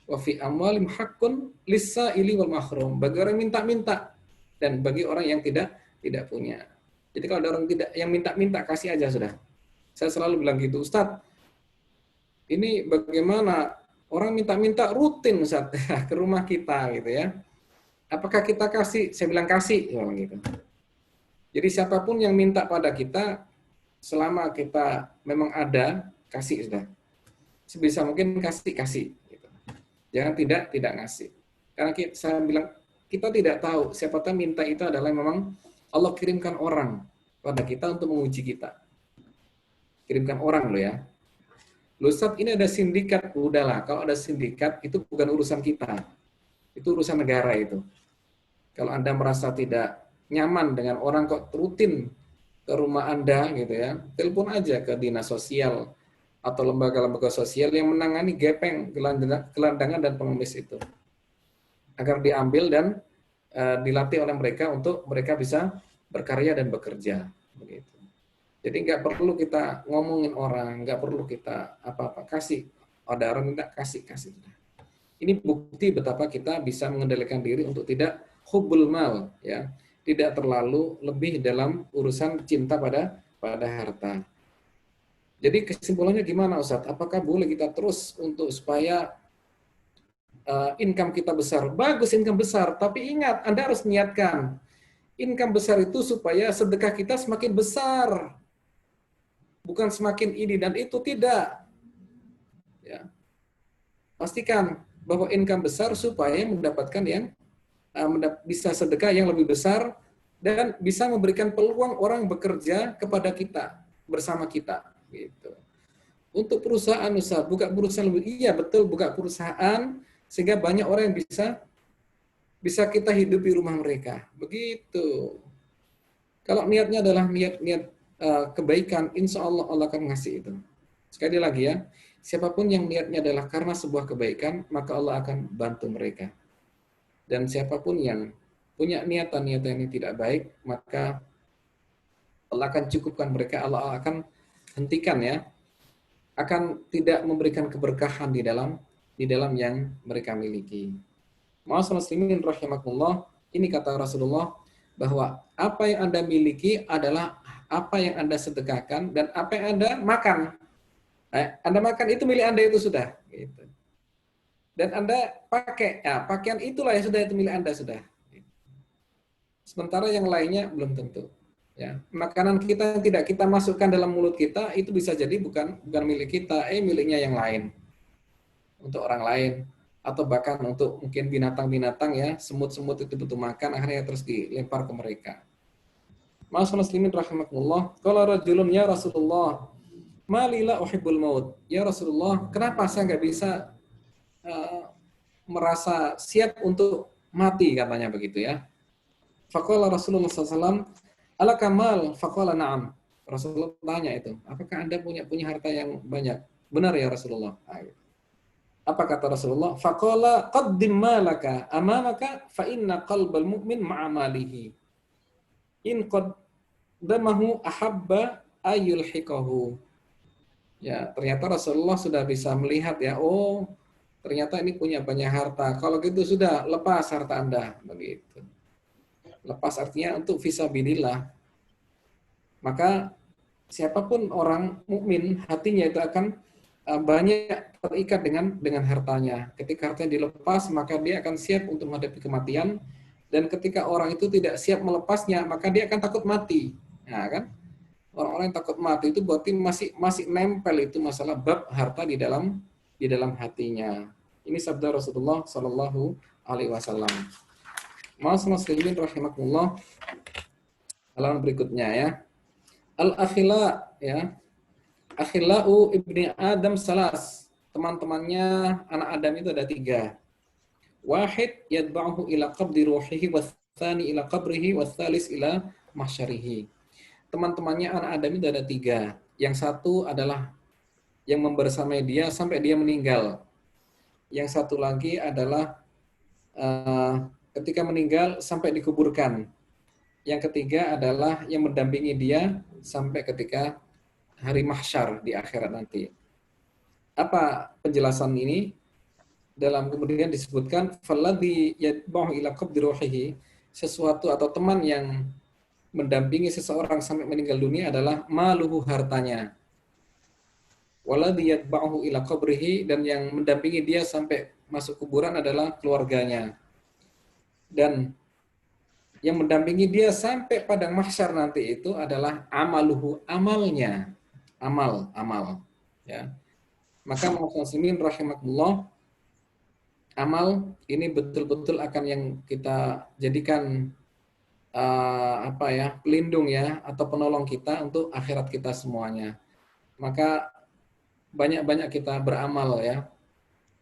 Wa fi amwalim haqqun lis-sa'ili wal mahrum, bagi orang yang minta-minta dan bagi orang yang tidak punya. Jadi kalau ada orang tidak yang minta-minta, kasih aja sudah. Saya selalu bilang gitu, Ustaz, ini bagaimana orang minta-minta rutin Ustaz ke rumah kita gitu ya. Apakah kita kasih? Saya bilang kasih, gitu. Jadi siapapun yang minta pada kita, selama kita memang ada, kasih sudah. Sebisa mungkin kasih. Gitu. Jangan tidak ngasih. Karena saya bilang, kita tidak tahu, siapa tahu minta itu adalah memang Allah kirimkan orang pada kita untuk menguji kita. Kirimkan orang loh ya. Loh Ustaz, ini ada sindikat. Udahlah, kalau ada sindikat, itu bukan urusan kita. Itu urusan negara itu. Kalau Anda merasa tidak nyaman dengan orang kok rutin ke rumah Anda gitu ya, telepon aja ke dinas sosial atau lembaga-lembaga sosial yang menangani gepeng, gelandangan dan pengemis itu, agar diambil dan dilatih oleh mereka untuk mereka bisa berkarya dan bekerja begitu. Jadi nggak perlu kita ngomongin orang, nggak perlu kita apa-apa, kasih. Ada orang minta kasih. Ini bukti betapa kita bisa mengendalikan diri untuk tidak hubbul mal, ya, tidak terlalu lebih dalam urusan cinta pada harta. Jadi kesimpulannya gimana Ustaz? Apakah boleh kita terus untuk supaya income kita besar? Bagus income besar, tapi ingat Anda harus niatkan income besar itu supaya sedekah kita semakin besar, bukan semakin ini dan itu, tidak. Ya. Pastikan bahwa income besar supaya mendapatkan yang bisa sedekah yang lebih besar dan bisa memberikan peluang orang bekerja kepada kita, bersama kita gitu. Untuk perusahaan usaha, buka perusahaan lebih, iya betul, buka perusahaan sehingga banyak orang yang bisa kita hidupi rumah mereka. Begitu. Kalau niatnya adalah niat kebaikan, insya Allah Allah akan ngasih itu. Sekali lagi ya, siapapun yang niatnya adalah karena sebuah kebaikan, maka Allah akan bantu mereka. Dan siapapun yang punya niatan yang tidak baik, maka Allah akan cukupkan mereka, Allah akan hentikan ya, akan tidak memberikan keberkahan di dalam yang mereka miliki. Ma'asyiral muslimin rahimakumullah, ini kata Rasulullah bahwa apa yang Anda miliki adalah apa yang Anda sedekahkan dan apa yang Anda makan. Anda makan itu milik Anda itu sudah gitu. Dan Anda pakai, ya, pakaian itulah yang sudah itu milik Anda sudah. Sementara yang lainnya belum tentu. Ya, makanan kita yang tidak kita masukkan dalam mulut kita itu bisa jadi bukan milik kita, miliknya yang lain, untuk orang lain, atau bahkan untuk mungkin binatang-binatang ya, semut-semut itu butuh makan, akhirnya terus dilempar ke mereka. Ma'asyiral muslimin rahimakumullah, qala rajulun ya Rasulullah, ma li la uhibbul maut. Ya Rasulullah, kenapa saya nggak bisa merasa siap untuk mati, katanya begitu ya. Faqala Rasulullah SAW, ala kamal, faqala na'am. Rasulullah tanya itu, apakah Anda punya harta yang banyak? Benar ya Rasulullah. Apa kata Rasulullah? Faqala qaddim malaka amamaka fa inna qalbal mu'min ma'amalihi. In qaddamahu ahabba ayyulhiqahu. Ya, ternyata Rasulullah sudah bisa melihat ya, oh ternyata ini punya banyak harta. Kalau gitu sudah lepas harta Anda begitu. Lepas artinya untuk fisabilillah. Maka siapapun orang mukmin, hatinya itu akan banyak terikat dengan hartanya. Ketika hartanya dilepas, maka dia akan siap untuk menghadapi kematian. Dan ketika orang itu tidak siap melepasnya, maka dia akan takut mati. Nah, kan? Orang-orang yang takut mati itu berarti masih nempel itu masalah bab harta di dalam hatinya. Ini sabda Rasulullah Shallallahu Alaihi Wasallam. Mas muslimin rahimakumullah. Halaman berikutnya ya. Al-akhila ya. Akhila'u ibni Adam salas. Teman-temannya anak Adam itu ada 3. Wahid yadba'uhu ila qabdi ruhihi, wathani ila qabrihi, wathalis ila mahsyarihi. Teman-temannya anak Adam itu ada 3. Yang satu adalah yang membersamai dia sampai dia meninggal. Yang satu lagi adalah ketika meninggal sampai dikuburkan. Yang ketiga adalah yang mendampingi dia sampai ketika hari mahsyar di akhirat nanti. Apa penjelasan ini? Dalam kemudian disebutkan falladhi yatba'u ila qabdi ruhihi, sesuatu atau teman yang mendampingi seseorang sampai meninggal dunia adalah maluhu, hartanya. Walladhi yatba'uhu ila qabrihi, dan yang mendampingi dia sampai masuk kuburan adalah keluarganya. Dan yang mendampingi dia sampai padang mahsyar nanti itu adalah amaluhu, amalnya. Amal ya. Maka muslimin rahimakumullah, amal ini betul-betul akan yang kita jadikan pelindung ya, atau penolong kita untuk akhirat kita semuanya. Maka banyak-banyak kita beramal ya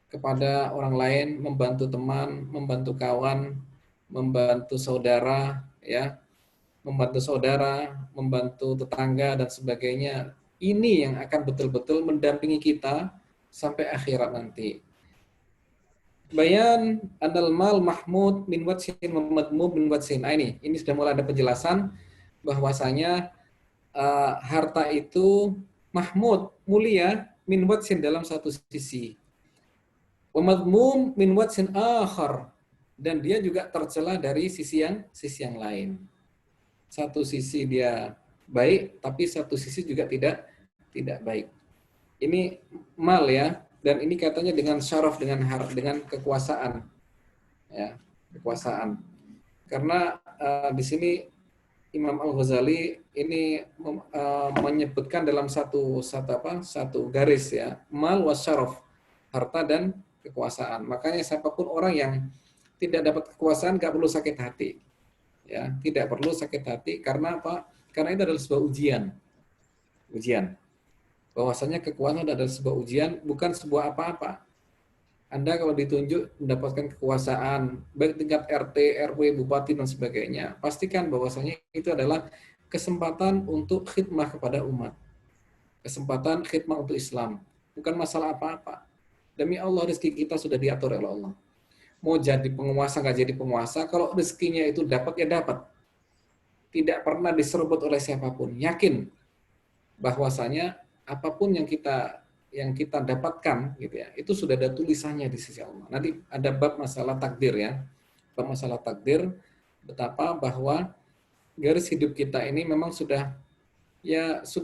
kepada orang lain, membantu teman, membantu kawan, membantu saudara ya, membantu tetangga dan sebagainya. Ini yang akan betul-betul mendampingi kita sampai akhirat nanti. Bayan anal mal mahmud min wajhin wa madmum min wajhin. Ini sudah mulai ada penjelasan bahwasanya harta itu mahmud, mulia, min wajhin, dalam satu sisi. Wa madmum min wajhin akhar, dan dia juga tercela dari sisi yang lain. Satu sisi dia baik, tapi satu sisi juga tidak baik. Ini mal ya. Dan ini katanya dengan syaraf, dengan kekuasaan, ya, kekuasaan. Karena di sini Imam Al-Ghazali ini menyebutkan dalam satu garis ya, mal wa syaraf, harta dan kekuasaan. Makanya siapapun orang yang tidak dapat kekuasaan nggak perlu sakit hati, ya, tidak perlu sakit hati. Karena apa? Karena itu adalah sebuah ujian. Bahwasanya kekuasaan adalah sebuah ujian, bukan sebuah apa-apa. Anda kalau ditunjuk mendapatkan kekuasaan, baik tingkat RT, RW, bupati, dan sebagainya, pastikan bahwasanya itu adalah kesempatan untuk khidmah kepada umat. Kesempatan khidmah untuk Islam. Bukan masalah apa-apa. Demi Allah, rezeki kita sudah diatur oleh Allah. Mau jadi penguasa, nggak jadi penguasa, kalau rezekinya itu dapat, ya dapat. Tidak pernah diserobot oleh siapapun. Yakin bahwasanya apapun yang kita dapatkan gitu ya, itu sudah ada tulisannya di sisi Allah. Nanti ada bab masalah takdir ya. Bab masalah takdir, betapa bahwa garis hidup kita ini memang sudah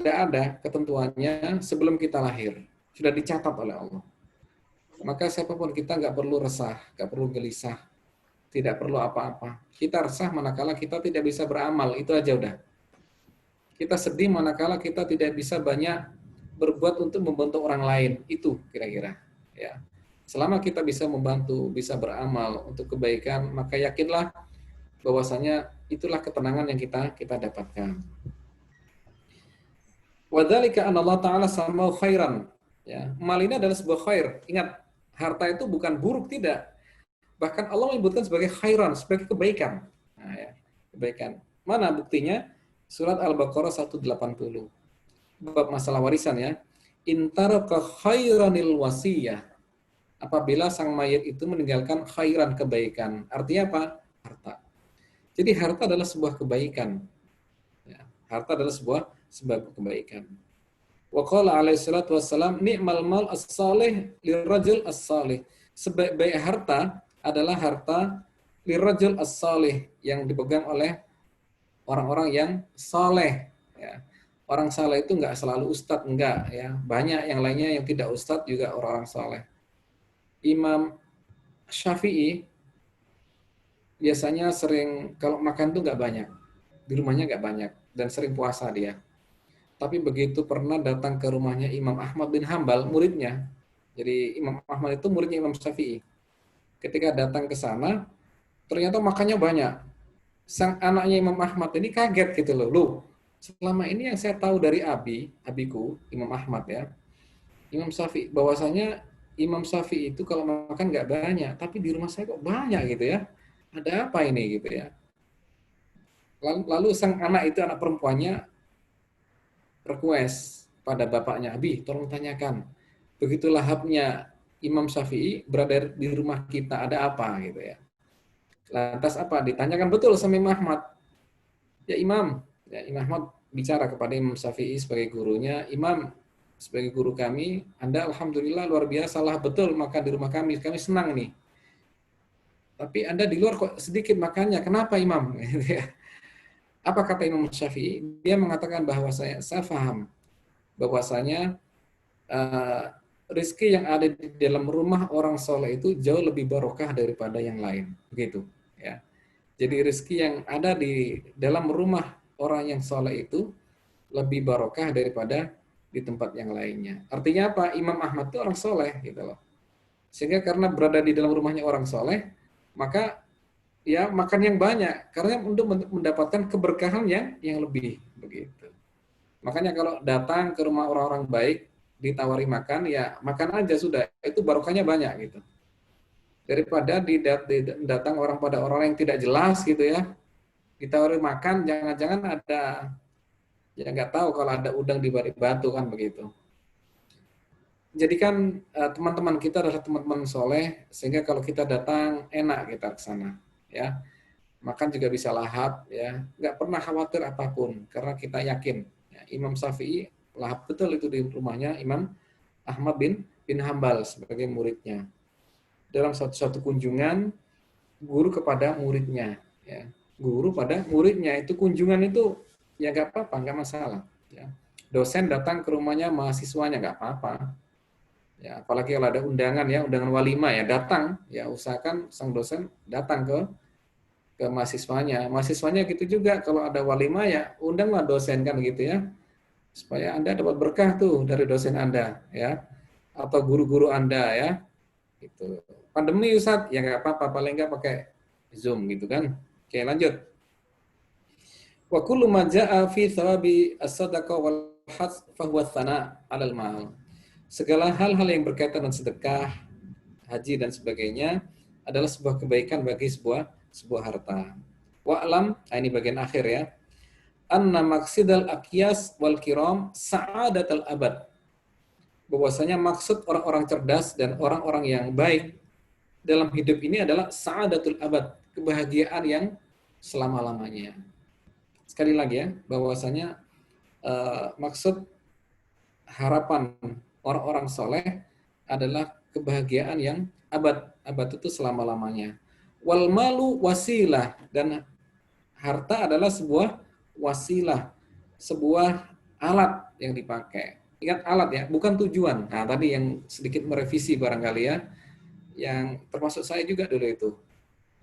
ada ketentuannya sebelum kita lahir. Sudah dicatat oleh Allah. Maka siapapun kita nggak perlu resah, nggak perlu gelisah, tidak perlu apa-apa. Kita resah manakala kita tidak bisa beramal, itu aja udah. Kita sedih manakala kita tidak bisa banyak berbuat untuk membantu orang lain, itu kira-kira ya. Selama kita bisa membantu, bisa beramal untuk kebaikan, maka yakinlah bahwasanya itulah ketenangan yang kita dapatkan. Wadzalika anna Allah Ta'ala samau khairan, ya. Mal ini adalah sebuah khair. Ingat, harta itu bukan buruk, tidak. Bahkan Allah menyebutkan sebagai khairan, sebagai kebaikan. Nah, ya, kebaikan. Mana buktinya? Surat Al-Baqarah 180. Bab masalah warisan ya. Intaraka khairanil wasiyah. Apabila sang mayit itu meninggalkan khairan, kebaikan. Artinya apa? Harta. Jadi harta adalah sebuah kebaikan. Ya, harta adalah sebuah kebaikan. Wa qala alaihi salatu wassalam, ni'mal mal as-salih lirrajul as-salih. Sebaik-baik harta adalah harta lirrajul as-salih, yang dipegang oleh orang-orang yang saleh. Ya. Orang saleh itu nggak selalu ustadz, enggak ya. Banyak yang lainnya yang tidak ustadz juga orang-orang saleh. Imam Syafi'i biasanya sering kalau makan tuh nggak banyak, di rumahnya nggak banyak dan sering puasa dia. Tapi begitu pernah datang ke rumahnya Imam Ahmad bin Hambal, muridnya. Jadi Imam Ahmad itu muridnya Imam Syafi'i. Ketika datang ke sana, ternyata makannya banyak. Sang anaknya Imam Ahmad ini kaget gitu loh. Loh, selama ini yang saya tahu dari abiku, Imam Ahmad ya, Imam Syafi'i, bahwasanya Imam Syafi'i itu kalau makan nggak banyak, tapi di rumah saya kok banyak gitu ya. Ada apa ini gitu ya. Lalu sang anak itu, anak perempuannya, request pada bapaknya, Abi, tolong tanyakan, begitu lahapnya Imam Syafi'i berada di rumah kita, ada apa gitu ya. Lantas apa? Ditanyakan betul sama Imam Ahmad. Ya Imam Ahmad bicara kepada Imam Syafi'i sebagai gurunya, Imam, sebagai guru kami, Anda alhamdulillah luar biasa lah, betul makan di rumah kami senang nih. Tapi Anda di luar kok sedikit makannya, kenapa Imam? Apa kata Imam Syafi'i? Dia mengatakan bahwa saya paham bahwasanya rezeki yang ada di dalam rumah orang soleh itu jauh lebih barokah daripada yang lain, begitu ya. Jadi rezeki yang ada di dalam rumah orang yang soleh itu lebih barokah daripada di tempat yang lainnya. Artinya apa? Imam Ahmad itu orang soleh gitu loh. Sehingga karena berada di dalam rumahnya orang soleh, maka ya makan yang banyak karena untuk mendapatkan keberkahan yang lebih begitu. Makanya kalau datang ke rumah orang-orang baik ditawari makan, ya makan aja sudah, itu barokahnya banyak gitu. Daripada datang orang pada orang yang tidak jelas gitu ya, ditawari makan, jangan-jangan ada, ya nggak tahu kalau ada udang di balik batu kan begitu. Jadikan teman-teman kita adalah teman-teman soleh, sehingga kalau kita datang enak kita ke sana, ya. Makan juga bisa lahap, ya. Nggak pernah khawatir apapun, karena kita yakin ya, Imam Syafi'i lahap betul itu di rumahnya Imam Ahmad bin Hambal sebagai muridnya. Dalam suatu kunjungan guru kepada muridnya, ya. Guru pada muridnya itu kunjungan itu ya nggak apa-apa, nggak masalah. Ya. Dosen datang ke rumahnya mahasiswanya nggak apa-apa. Ya, apalagi kalau ada undangan ya, undangan walimah ya datang, ya usahakan sang dosen datang ke mahasiswanya. Mahasiswanya gitu juga kalau ada walimah ya undanglah dosen kan gitu ya. Supaya Anda dapat berkah tuh dari dosen Anda ya. Atau guru-guru Anda ya. Gitu. Pandemi Ustaz, ya nggak apa-apa, paling nggak pakai Zoom gitu kan. Oke, lanjut. Wa kullu ma jaa fi thawabi as-sadaqah wal hats fa huwa tsana 'alal mal. Segala hal-hal yang berkaitan dengan sedekah, haji dan sebagainya adalah sebuah kebaikan bagi sebuah harta. Wa'lam, ini bagian akhir ya. Anna maqsidal aqyas wal kiram sa'adatul abad. Bahwasanya maksud orang-orang cerdas dan orang-orang yang baik dalam hidup ini adalah sa'adatul abad, kebahagiaan yang selama-lamanya. Sekali lagi ya, bahwasanya maksud harapan orang-orang soleh adalah kebahagiaan yang abad itu selama-lamanya. Wal malu wasilah, dan harta adalah sebuah wasilah, sebuah alat yang dipakai. Ingat alat ya, bukan tujuan. Nah, tadi yang sedikit merevisi barangkali ya, yang termasuk saya juga dulu itu.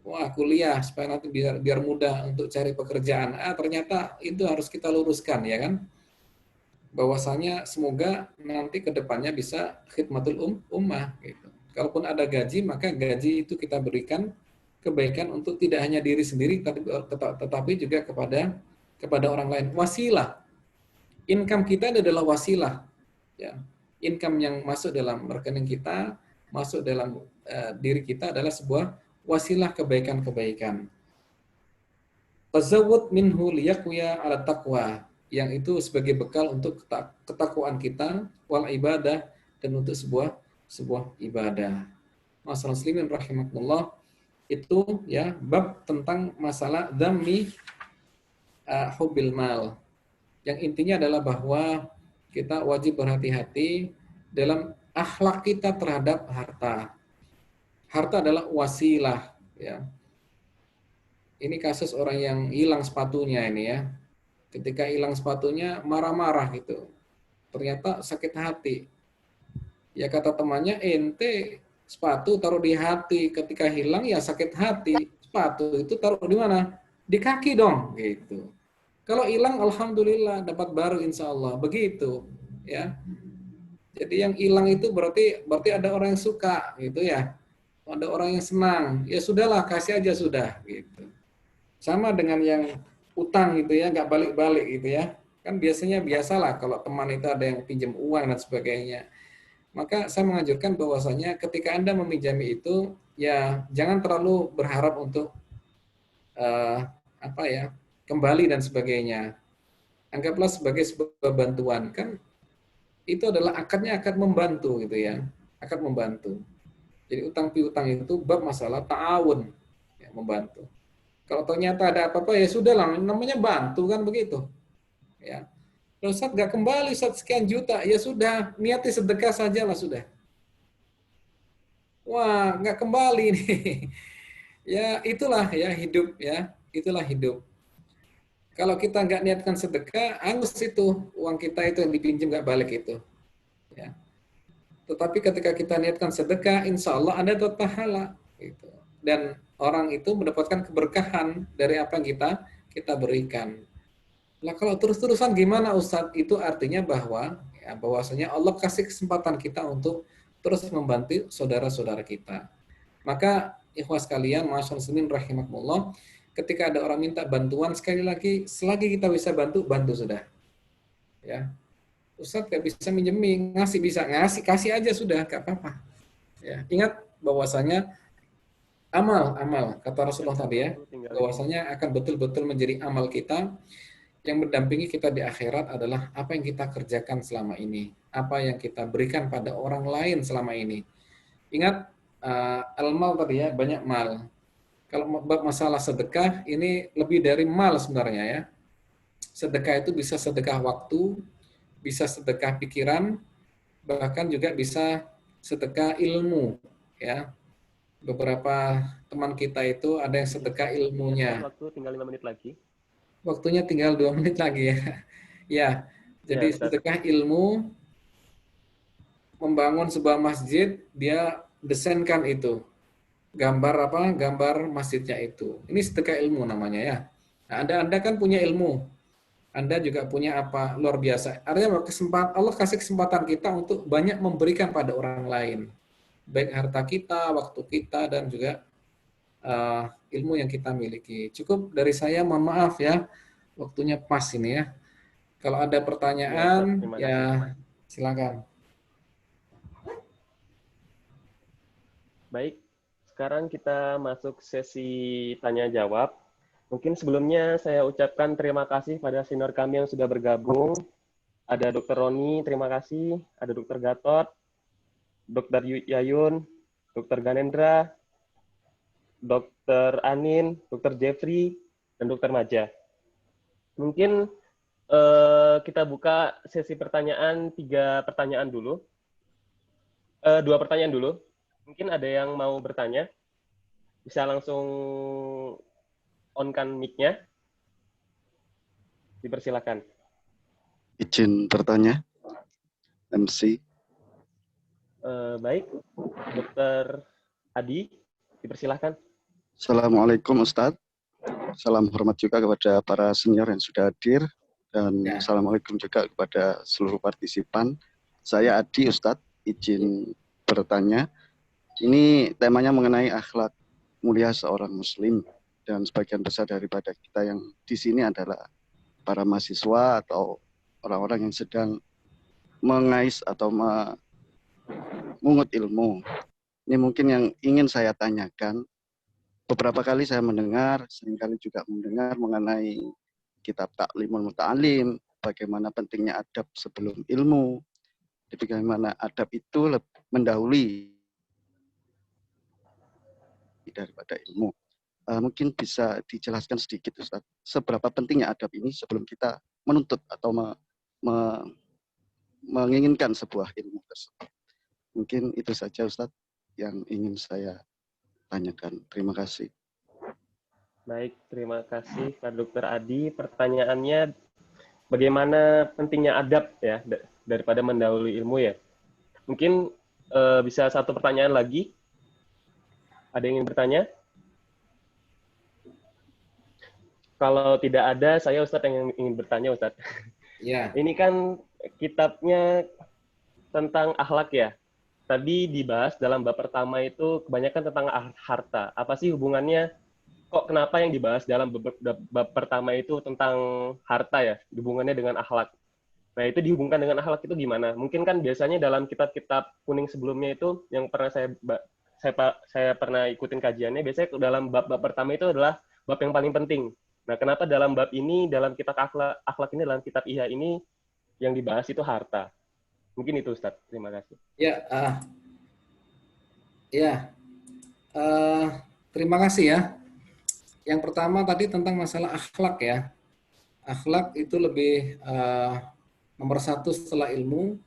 Wah, kuliah supaya nanti biar mudah untuk cari pekerjaan. Ternyata itu harus kita luruskan ya kan. Bahwasanya semoga nanti ke depannya bisa khidmatul ummah gitu. Kalaupun ada gaji, maka gaji itu kita berikan kebaikan untuk tidak hanya diri sendiri tetapi juga kepada orang lain. Wasilah. Income kita adalah wasilah. Ya. Income yang masuk dalam rekening kita, masuk dalam diri kita adalah sebuah wasilah kebaikan-kebaikan. Tazawwud minhu liyaqwiya 'ala taqwa, yang itu sebagai bekal untuk ketakwaan kita, wal ibadah, dan untuk sebuah ibadah. Masalah muslimin rahimakumullah, itu ya bab tentang masalah dzammi hubbil mal. Yang intinya adalah bahwa kita wajib berhati-hati dalam akhlak kita terhadap harta. Harta adalah wasilah ya. Ini kasus orang yang hilang sepatunya ini ya. Ketika hilang sepatunya marah-marah gitu. Ternyata sakit hati. Ya kata temannya, ente sepatu taruh di hati, ketika hilang ya sakit hati. Sepatu itu taruh di mana? Di kaki dong, gitu. Kalau hilang, alhamdulillah dapat baru, insya Allah. Begitu, ya. Jadi yang hilang itu berarti ada orang yang suka, gitu ya. Ada orang yang senang. Ya sudahlah, kasih aja sudah, gitu. Sama dengan yang utang gitu ya, nggak balik-balik gitu ya. Kan biasalah kalau teman itu ada yang pinjam uang dan sebagainya. Maka saya menganjurkan bahwasanya ketika Anda meminjami itu, ya jangan terlalu berharap untuk eh, apa ya, kembali dan sebagainya. Anggaplah sebagai sebuah bantuan, kan itu adalah akadnya akad membantu gitu ya, akad membantu. Jadi utang piutang itu bab masalah ta'awun, ya, membantu. Kalau ternyata ada apa-apa ya sudah lah, namanya bantu kan begitu. Ya. Kalau Ustaz nggak kembali Ustaz sekian juta, ya sudah niati sedekah saja lah sudah. Wah nggak kembali nih. Ya itulah ya hidup ya, itulah hidup. Kalau kita nggak niatkan sedekah, angus itu uang kita itu yang dipinjam nggak balik itu. Ya. Tetapi ketika kita niatkan sedekah, insya Allah Anda dapat pahala. Gitu. Dan orang itu mendapatkan keberkahan dari apa yang kita berikan. Nah kalau terus-terusan gimana Ustadz? Itu artinya bahwa ya, bahwasanya Allah kasih kesempatan kita untuk terus membantu saudara-saudara kita. Maka ikhwas kalian, masyaallah muslimin rahimakumullah, ketika ada orang minta bantuan, sekali lagi selagi kita bisa bantu, bantu sudah. Ya. Ustadz nggak bisa minjemin, ngasih bisa ngasih, kasih aja sudah, nggak apa-apa. Ya. Ingat bahwasanya amal kata Rasulullah tadi ya, bahwasanya akan betul-betul menjadi amal kita yang mendampingi kita di akhirat adalah apa yang kita kerjakan selama ini, apa yang kita berikan pada orang lain selama ini. Ingat al-mal tadi ya, banyak mal. Kalau bab masalah sedekah ini lebih dari mal sebenarnya ya. Sedekah itu bisa sedekah waktu, bisa sedekah pikiran, bahkan juga bisa sedekah ilmu ya. Beberapa teman kita itu ada yang sedekah ilmunya. Waktu tinggal 5 menit lagi. Waktunya tinggal 2 menit lagi ya. Ya, jadi Ya, sedekah ilmu, membangun sebuah masjid, dia desainkan itu. Gambar apa? Gambar masjidnya itu. Ini sedekah ilmu namanya ya. Nah, Anda kan punya ilmu. Anda juga punya apa? Luar biasa. Artinya Allah kasih kesempatan kita untuk banyak memberikan pada orang lain. Baik harta kita, waktu kita, dan juga ilmu yang kita miliki. Cukup dari saya, mohon maaf ya. Waktunya pas ini ya. Kalau ada pertanyaan, ya silakan. Baik, sekarang kita masuk sesi tanya jawab. Mungkin sebelumnya saya ucapkan terima kasih pada senior kami yang sudah bergabung. Ada Dr. Roni, terima kasih. Ada Dr. Gatot, Dr. Yayun, Dr. Ganendra, Dr. Anin, Dr. Jeffrey, dan Dr. Maja. Mungkin kita buka sesi pertanyaan, 3 pertanyaan dulu. 2 pertanyaan dulu. Mungkin ada yang mau bertanya. Bisa langsung on-kan mic-nya. Dipersilakan. Izin bertanya, MC. Baik, Dr. Adi, dipersilakan. Assalamualaikum Ustadz. Salam hormat juga kepada para senior yang sudah hadir. Dan Assalamualaikum juga kepada seluruh partisipan. Saya Adi Ustadz, izin bertanya. Ini temanya mengenai akhlak mulia seorang muslim. Dan sebagian besar daripada kita yang di sini adalah para mahasiswa atau orang-orang yang sedang mengais atau mengut ilmu. Ini mungkin yang ingin saya tanyakan. Beberapa kali saya mendengar, seringkali juga mendengar mengenai kitab Ta'limul Muta'alim, bagaimana pentingnya adab sebelum ilmu, bagaimana adab itu mendahului daripada ilmu. Mungkin bisa dijelaskan sedikit Ustaz, seberapa pentingnya adab ini sebelum kita menuntut atau menginginkan sebuah ilmu tersebut. Mungkin itu saja Ustaz yang ingin saya tanyakan. Terima kasih. Baik, terima kasih Pak Dr. Adi. Pertanyaannya bagaimana pentingnya adab ya daripada mendahului ilmu ya. Mungkin bisa satu pertanyaan lagi. Ada yang ingin bertanya? Kalau tidak ada, saya Ustadz yang ingin bertanya, Ustadz. Ya. Ini kan kitabnya tentang akhlak ya. Tadi dibahas dalam bab pertama itu kebanyakan tentang harta. Apa sih hubungannya? Kok kenapa yang dibahas dalam bab pertama itu tentang harta ya? Hubungannya dengan akhlak. Nah, itu dihubungkan dengan akhlak itu gimana? Mungkin kan biasanya dalam kitab-kitab kuning sebelumnya itu yang pernah saya pernah ikutin kajiannya, biasanya dalam bab pertama itu adalah bab yang paling penting. Nah, kenapa dalam bab ini, dalam kitab akhlak ini, dalam kitab Ihya ini, yang dibahas itu harta? Mungkin itu, Ustadz. Terima kasih. Terima kasih ya. Yang pertama tadi tentang masalah akhlak ya. Akhlak itu lebih nomor satu setelah ilmu.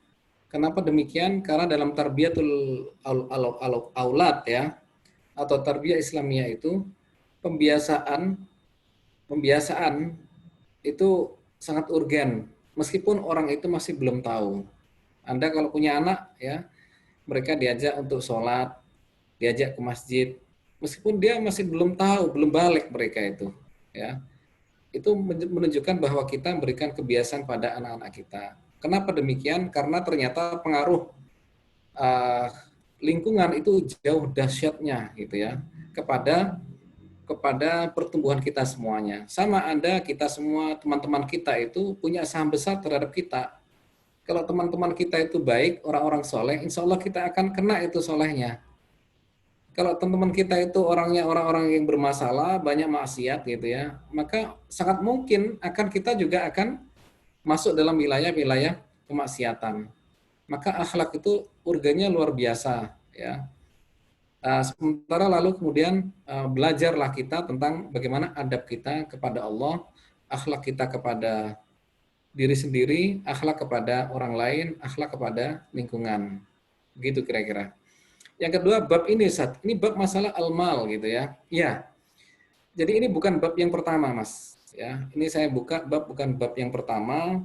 Kenapa demikian? Karena dalam tarbiyatul aulad ya, atau tarbiyah Islamiyah itu, pembiasaan itu sangat urgen. Meskipun orang itu masih belum tahu. Anda kalau punya anak ya, mereka diajak untuk sholat, diajak ke masjid, meskipun dia masih belum tahu, belum balik mereka itu, ya, itu menunjukkan bahwa kita memberikan kebiasaan pada anak-anak kita. Kenapa demikian? Karena ternyata pengaruh lingkungan itu jauh dahsyatnya, gitu ya, kepada pertumbuhan kita semuanya. Sama Anda, kita semua, teman-teman kita itu punya saham besar terhadap kita. Kalau teman-teman kita itu baik, orang-orang soleh, insya Allah kita akan kena itu solehnya. Kalau teman-teman kita itu orangnya orang-orang yang bermasalah, banyak maksiat gitu ya, maka sangat mungkin kita juga akan masuk dalam wilayah-wilayah kemaksiatan. Maka akhlak itu urgennya luar biasa ya. Sementara lalu kemudian belajarlah kita tentang bagaimana adab kita kepada Allah, akhlak kita kepada diri sendiri, akhlak kepada orang lain, akhlak kepada lingkungan. Begitu kira-kira. Yang kedua, bab ini, ini bab masalah al-mal gitu ya. Ya. Jadi ini bukan bab yang pertama, Mas. Ya, ini saya buka bukan bab yang pertama.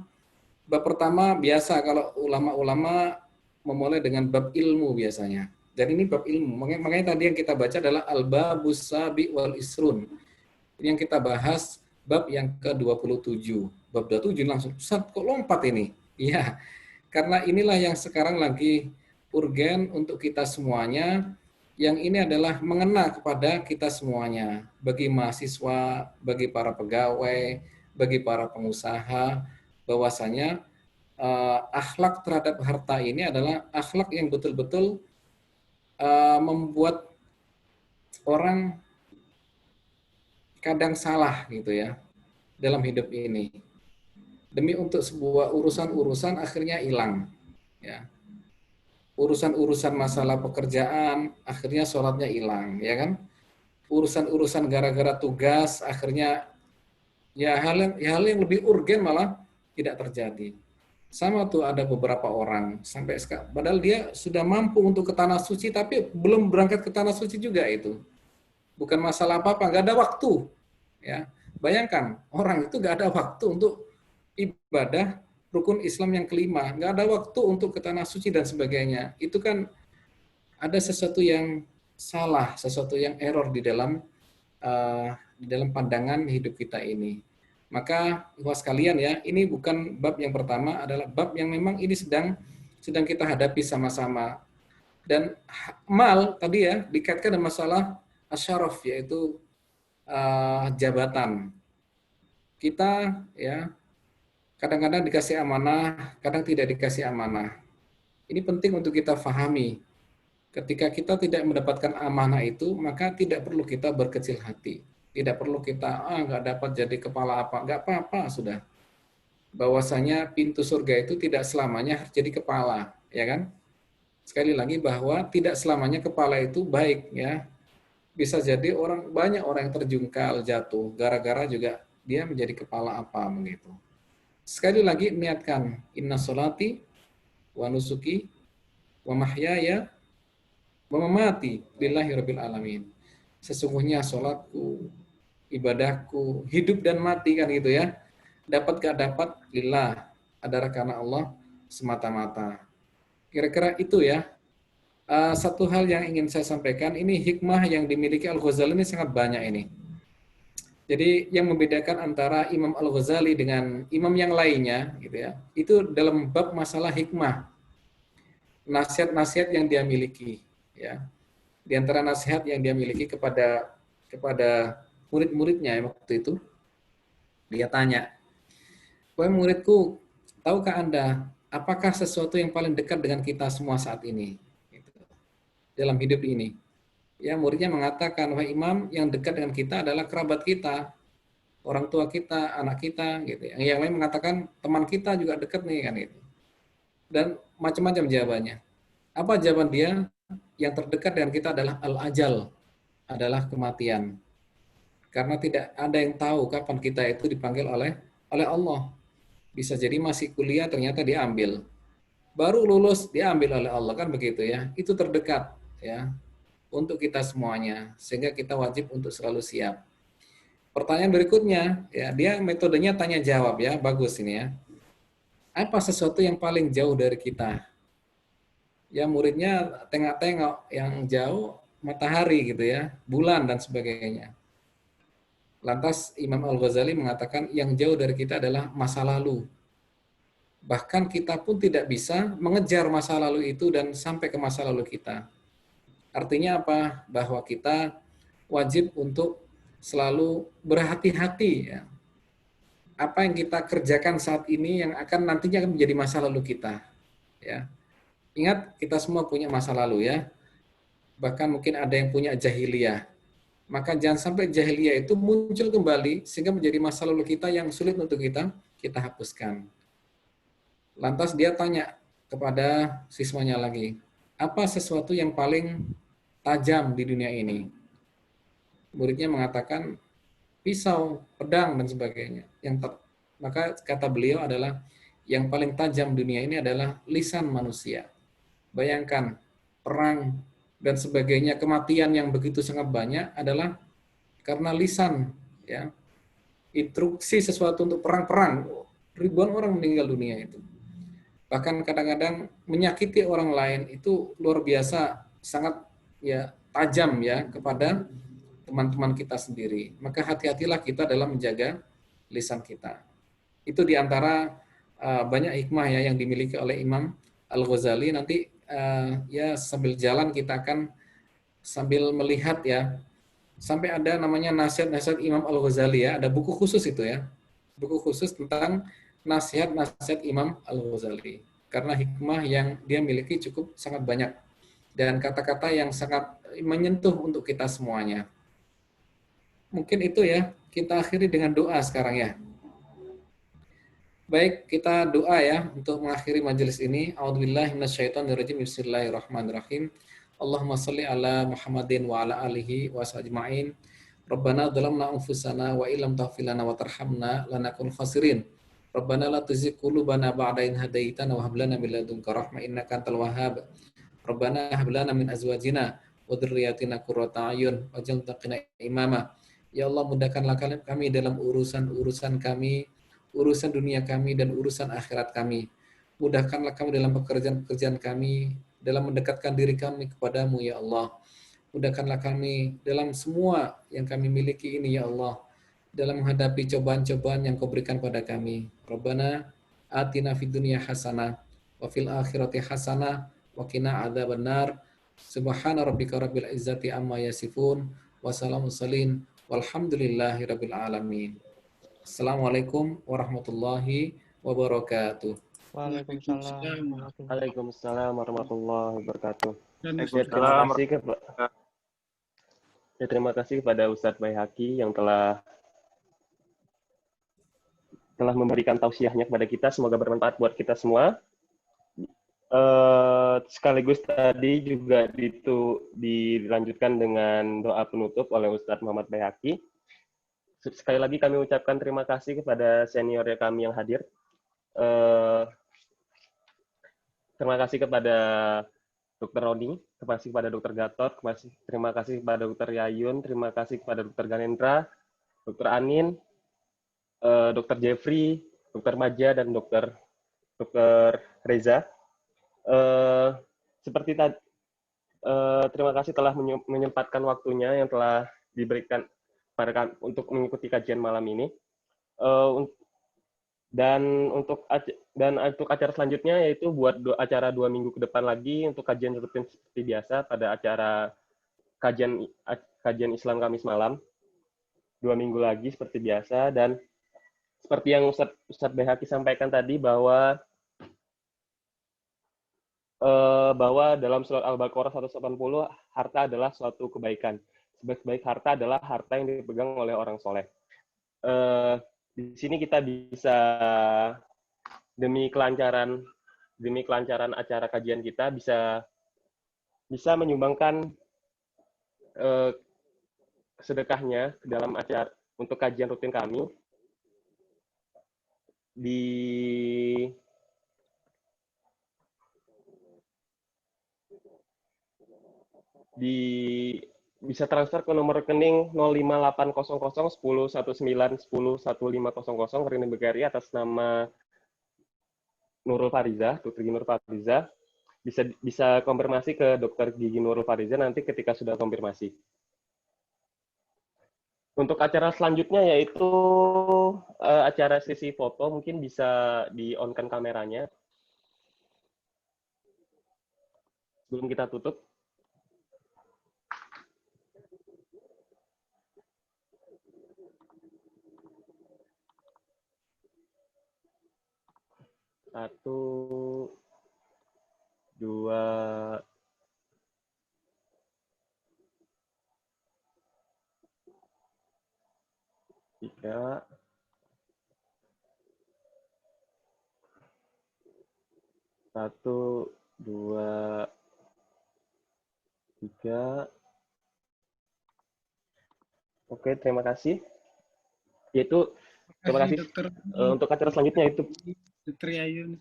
Bab pertama biasa kalau ulama-ulama memulai dengan bab ilmu biasanya. Dan ini bab ilmu. Makanya tadi yang kita baca adalah al-babus sabi wal isrun. Ini yang kita bahas bab yang ke-27. Bab 27 langsung, Ustaz, kok lompat ini? Iya. Karena inilah yang sekarang lagi urgen untuk kita semuanya, yang ini adalah mengena kepada kita semuanya, bagi mahasiswa, bagi para pegawai, bagi para pengusaha, bahwasanya akhlak terhadap harta ini adalah akhlak yang betul-betul membuat orang kadang salah gitu ya dalam hidup ini. Demi untuk sebuah urusan-urusan akhirnya hilang ya. Urusan-urusan masalah pekerjaan, akhirnya sholatnya hilang, ya kan? Urusan-urusan gara-gara tugas, akhirnya ya hal yang lebih urgen malah tidak terjadi. Sama tuh ada beberapa orang sampai sekarang, padahal dia sudah mampu untuk ke tanah suci, tapi belum berangkat ke tanah suci juga itu. Bukan masalah apa-apa, nggak ada waktu. Ya, bayangkan orang itu nggak ada waktu untuk ibadah rukun Islam yang kelima, nggak ada waktu untuk ke tanah suci dan sebagainya. Itu kan ada sesuatu yang salah, sesuatu yang error di dalam pandangan hidup kita ini. Maka luas kalian ya, ini bukan bab yang pertama, adalah bab yang memang ini sedang kita hadapi sama-sama. Dan mal tadi ya dikaitkan dengan masalah asyaraf, yaitu jabatan. Kita ya kadang-kadang dikasih amanah, kadang tidak dikasih amanah. Ini penting untuk kita fahami. Ketika kita tidak mendapatkan amanah itu, maka tidak perlu kita berkecil hati. Tidak perlu kita, nggak dapat jadi kepala apa. Nggak apa-apa, sudah. Bahwasanya pintu surga itu tidak selamanya harus jadi kepala. Ya kan? Sekali lagi bahwa tidak selamanya kepala itu baik. Ya. Bisa jadi banyak orang yang terjungkal, jatuh. Gara-gara juga dia menjadi kepala apa begitu. Sekali lagi niatkan, inna sholati wa nusuki wa mahyaya wa mamati lillahi rabbil alamin. Sesungguhnya sholatku, ibadahku, hidup dan mati kan gitu ya. dapat gak dapat lillah, adalah karena Allah semata-mata. Kira-kira itu ya. Satu hal yang ingin saya sampaikan, ini hikmah yang dimiliki Al-Ghazali ini sangat banyak ini. Jadi yang membedakan antara Imam Al-Ghazali dengan imam yang lainnya gitu ya, itu dalam bab masalah hikmah, nasihat-nasihat yang dia miliki ya. Di antara nasihat yang dia miliki kepada murid-muridnya waktu itu, dia tanya, "Wahai muridku, tahukah Anda apakah sesuatu yang paling dekat dengan kita semua saat ini gitu, dalam hidup ini?" Ya, muridnya mengatakan, "Wahai Imam, yang dekat dengan kita adalah kerabat kita, orang tua kita, anak kita," gitu. Yang lain mengatakan teman kita juga dekat nih kan itu. Dan macam-macam jawabannya. Apa jawaban dia? Yang terdekat dengan kita adalah al-ajal, adalah kematian. Karena tidak ada yang tahu kapan kita itu dipanggil oleh Allah. Bisa jadi masih kuliah ternyata diambil. Baru lulus diambil oleh Allah, kan begitu ya. Itu terdekat ya untuk kita semuanya, sehingga kita wajib untuk selalu siap. Pertanyaan berikutnya, ya dia metodenya tanya jawab ya, bagus ini ya. Apa sesuatu yang paling jauh dari kita? Ya muridnya tengok-tengok yang jauh matahari gitu ya, bulan dan sebagainya. Lantas Imam Al-Ghazali mengatakan yang jauh dari kita adalah masa lalu. Bahkan kita pun tidak bisa mengejar masa lalu itu dan sampai ke masa lalu kita. Artinya apa? Bahwa kita wajib untuk selalu berhati-hati ya. Apa yang kita kerjakan saat ini yang akan nantinya akan menjadi masa lalu kita. Ya. Ingat kita semua punya masa lalu ya. Bahkan mungkin ada yang punya jahiliyah. Maka jangan sampai jahiliyah itu muncul kembali sehingga menjadi masa lalu kita yang sulit untuk kita hapuskan. Lantas dia tanya kepada siswanya lagi, apa sesuatu yang paling tajam di dunia ini? Muridnya mengatakan pisau, pedang dan sebagainya. Maka kata beliau adalah yang paling tajam dunia ini adalah lisan manusia. Bayangkan perang dan sebagainya, kematian yang begitu sangat banyak adalah karena lisan ya. Instruksi sesuatu untuk perang-perang, ribuan orang meninggal dunia itu. Bahkan kadang-kadang menyakiti orang lain itu luar biasa, sangat ya tajam ya kepada teman-teman kita sendiri. Maka hati-hatilah kita dalam menjaga lisan kita. Itu diantara banyak hikmah ya yang dimiliki oleh Imam Al-Ghazali. Nanti ya sambil jalan kita akan sambil melihat ya, sampai ada namanya nasihat-nasihat Imam Al-Ghazali ya, ada buku khusus itu ya, buku khusus tentang nasihat-nasihat Imam Al-Ghazali. Karena hikmah yang dia miliki cukup sangat banyak dan kata-kata yang sangat menyentuh untuk kita semuanya. Mungkin itu ya, kita akhiri dengan doa sekarang ya. Baik, kita doa ya untuk mengakhiri majelis ini. A'udzubillahi minasyaitonirrajim. Bismillahirrahmanirrahim. Allahumma shalli ala Muhammadin wa ala alihi wa ajma'in. Rabbana dhalamna anfusana wa illam taghfir lana wa tarhamna lanakun khasirin. Rabbana la tuzigh qulubana ba'da idh hadaitana wa hab lana min ladunka rahmah innaka antal wahhab. Rabbana hab lana min azwajina wa dhurriyyatina qurrata a'yun waj'alna qina imama. Ya Allah, mudahkanlah kami dalam urusan kami, urusan dunia kami dan urusan akhirat kami. Mudahkanlah kami dalam pekerjaan-pekerjaan kami, dalam mendekatkan diri kami kepadamu ya Allah. Mudahkanlah kami dalam semua yang kami miliki ini ya Allah, dalam menghadapi cobaan-cobaan yang kau berikan pada kami. Rabbana atina fid dunya hasanah wa fil akhirati hasanah wa qina adzabannar. Subhana rabbika rabbil izzati amma yasifun wa salamun salin walhamdulillahi rabbil alamin. Assalamualaikum warahmatullahi wabarakatuh. Waalaikumsalam warahmatullahi wabarakatuh. Terima kasih kepada Ustadz Baihaqi yang telah memberikan tausiahnya kepada kita. Semoga bermanfaat buat kita semua. Sekaligus tadi juga dilanjutkan dengan doa penutup oleh Ustadz Muhammad Baihaqi. Sekali lagi kami ucapkan terima kasih kepada senior kami yang hadir. Terima kasih kepada Dr. Roni, terima kasih kepada Dr. Gatot, terima kasih kepada Dr. Yayun, terima kasih kepada Dr. Ganendra, Dr. Anin, Dr. Jeffrey, Dr. Maja, dan Dr. Reza. Seperti tadi, terima kasih telah menyempatkan waktunya yang telah diberikan pada kami untuk mengikuti kajian malam ini. Dan untuk acara selanjutnya yaitu buat acara 2 minggu ke depan lagi untuk kajian rutin seperti biasa pada acara kajian Islam Kamis malam 2 minggu lagi seperti biasa. Dan seperti yang Ustadz Behaki sampaikan tadi bahwa dalam surat Al-Baqarah 180 harta adalah suatu kebaikan. Sebaik-baik harta adalah harta yang dipegang oleh orang soleh. Di sini kita bisa demi kelancaran acara kajian kita bisa menyumbangkan sedekahnya ke dalam acara untuk kajian rutin kami bisa transfer ke nomor rekening 05800 1019 10 1500 rekening BKRI atas nama Nurul Fariza, Dr. Gigi Nurul Fariza. Bisa konfirmasi ke Dr. Gigi Nurul Fariza nanti ketika sudah konfirmasi. Untuk acara selanjutnya yaitu acara sesi foto, mungkin bisa di-on-kan kameranya sebelum kita tutup. Satu, dua, tiga, satu, dua, tiga. Oke, terima kasih. Terima kasih. Untuk acara selanjutnya itu. Dr. Yayu.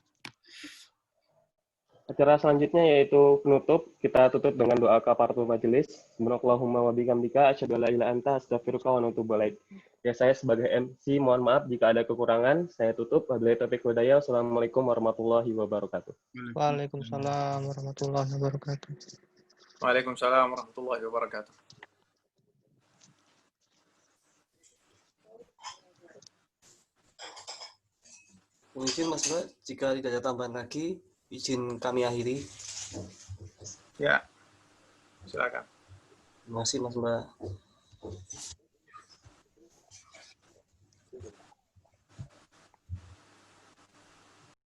Acara selanjutnya yaitu penutup. Kita tutup dengan doa kafaratul majelis. Subhanallahumma wa bihamdika asyhadu an la ilaha illa anta astaghfiruka wa atubu ilaik. Ya, saya sebagai MC mohon maaf jika ada kekurangan. Saya tutup. Wabillahi taufiq wal hidayah. Wassalamualaikum warahmatullahi wabarakatuh. Waalaikumsalam warahmatullahi wabarakatuh. Waalaikumsalam warahmatullahi wabarakatuh. Mungkin Mas Mbak, jika tidak ada tambahan lagi, izin kami akhiri. Ya, silakan. Terima kasih Mas Mbak.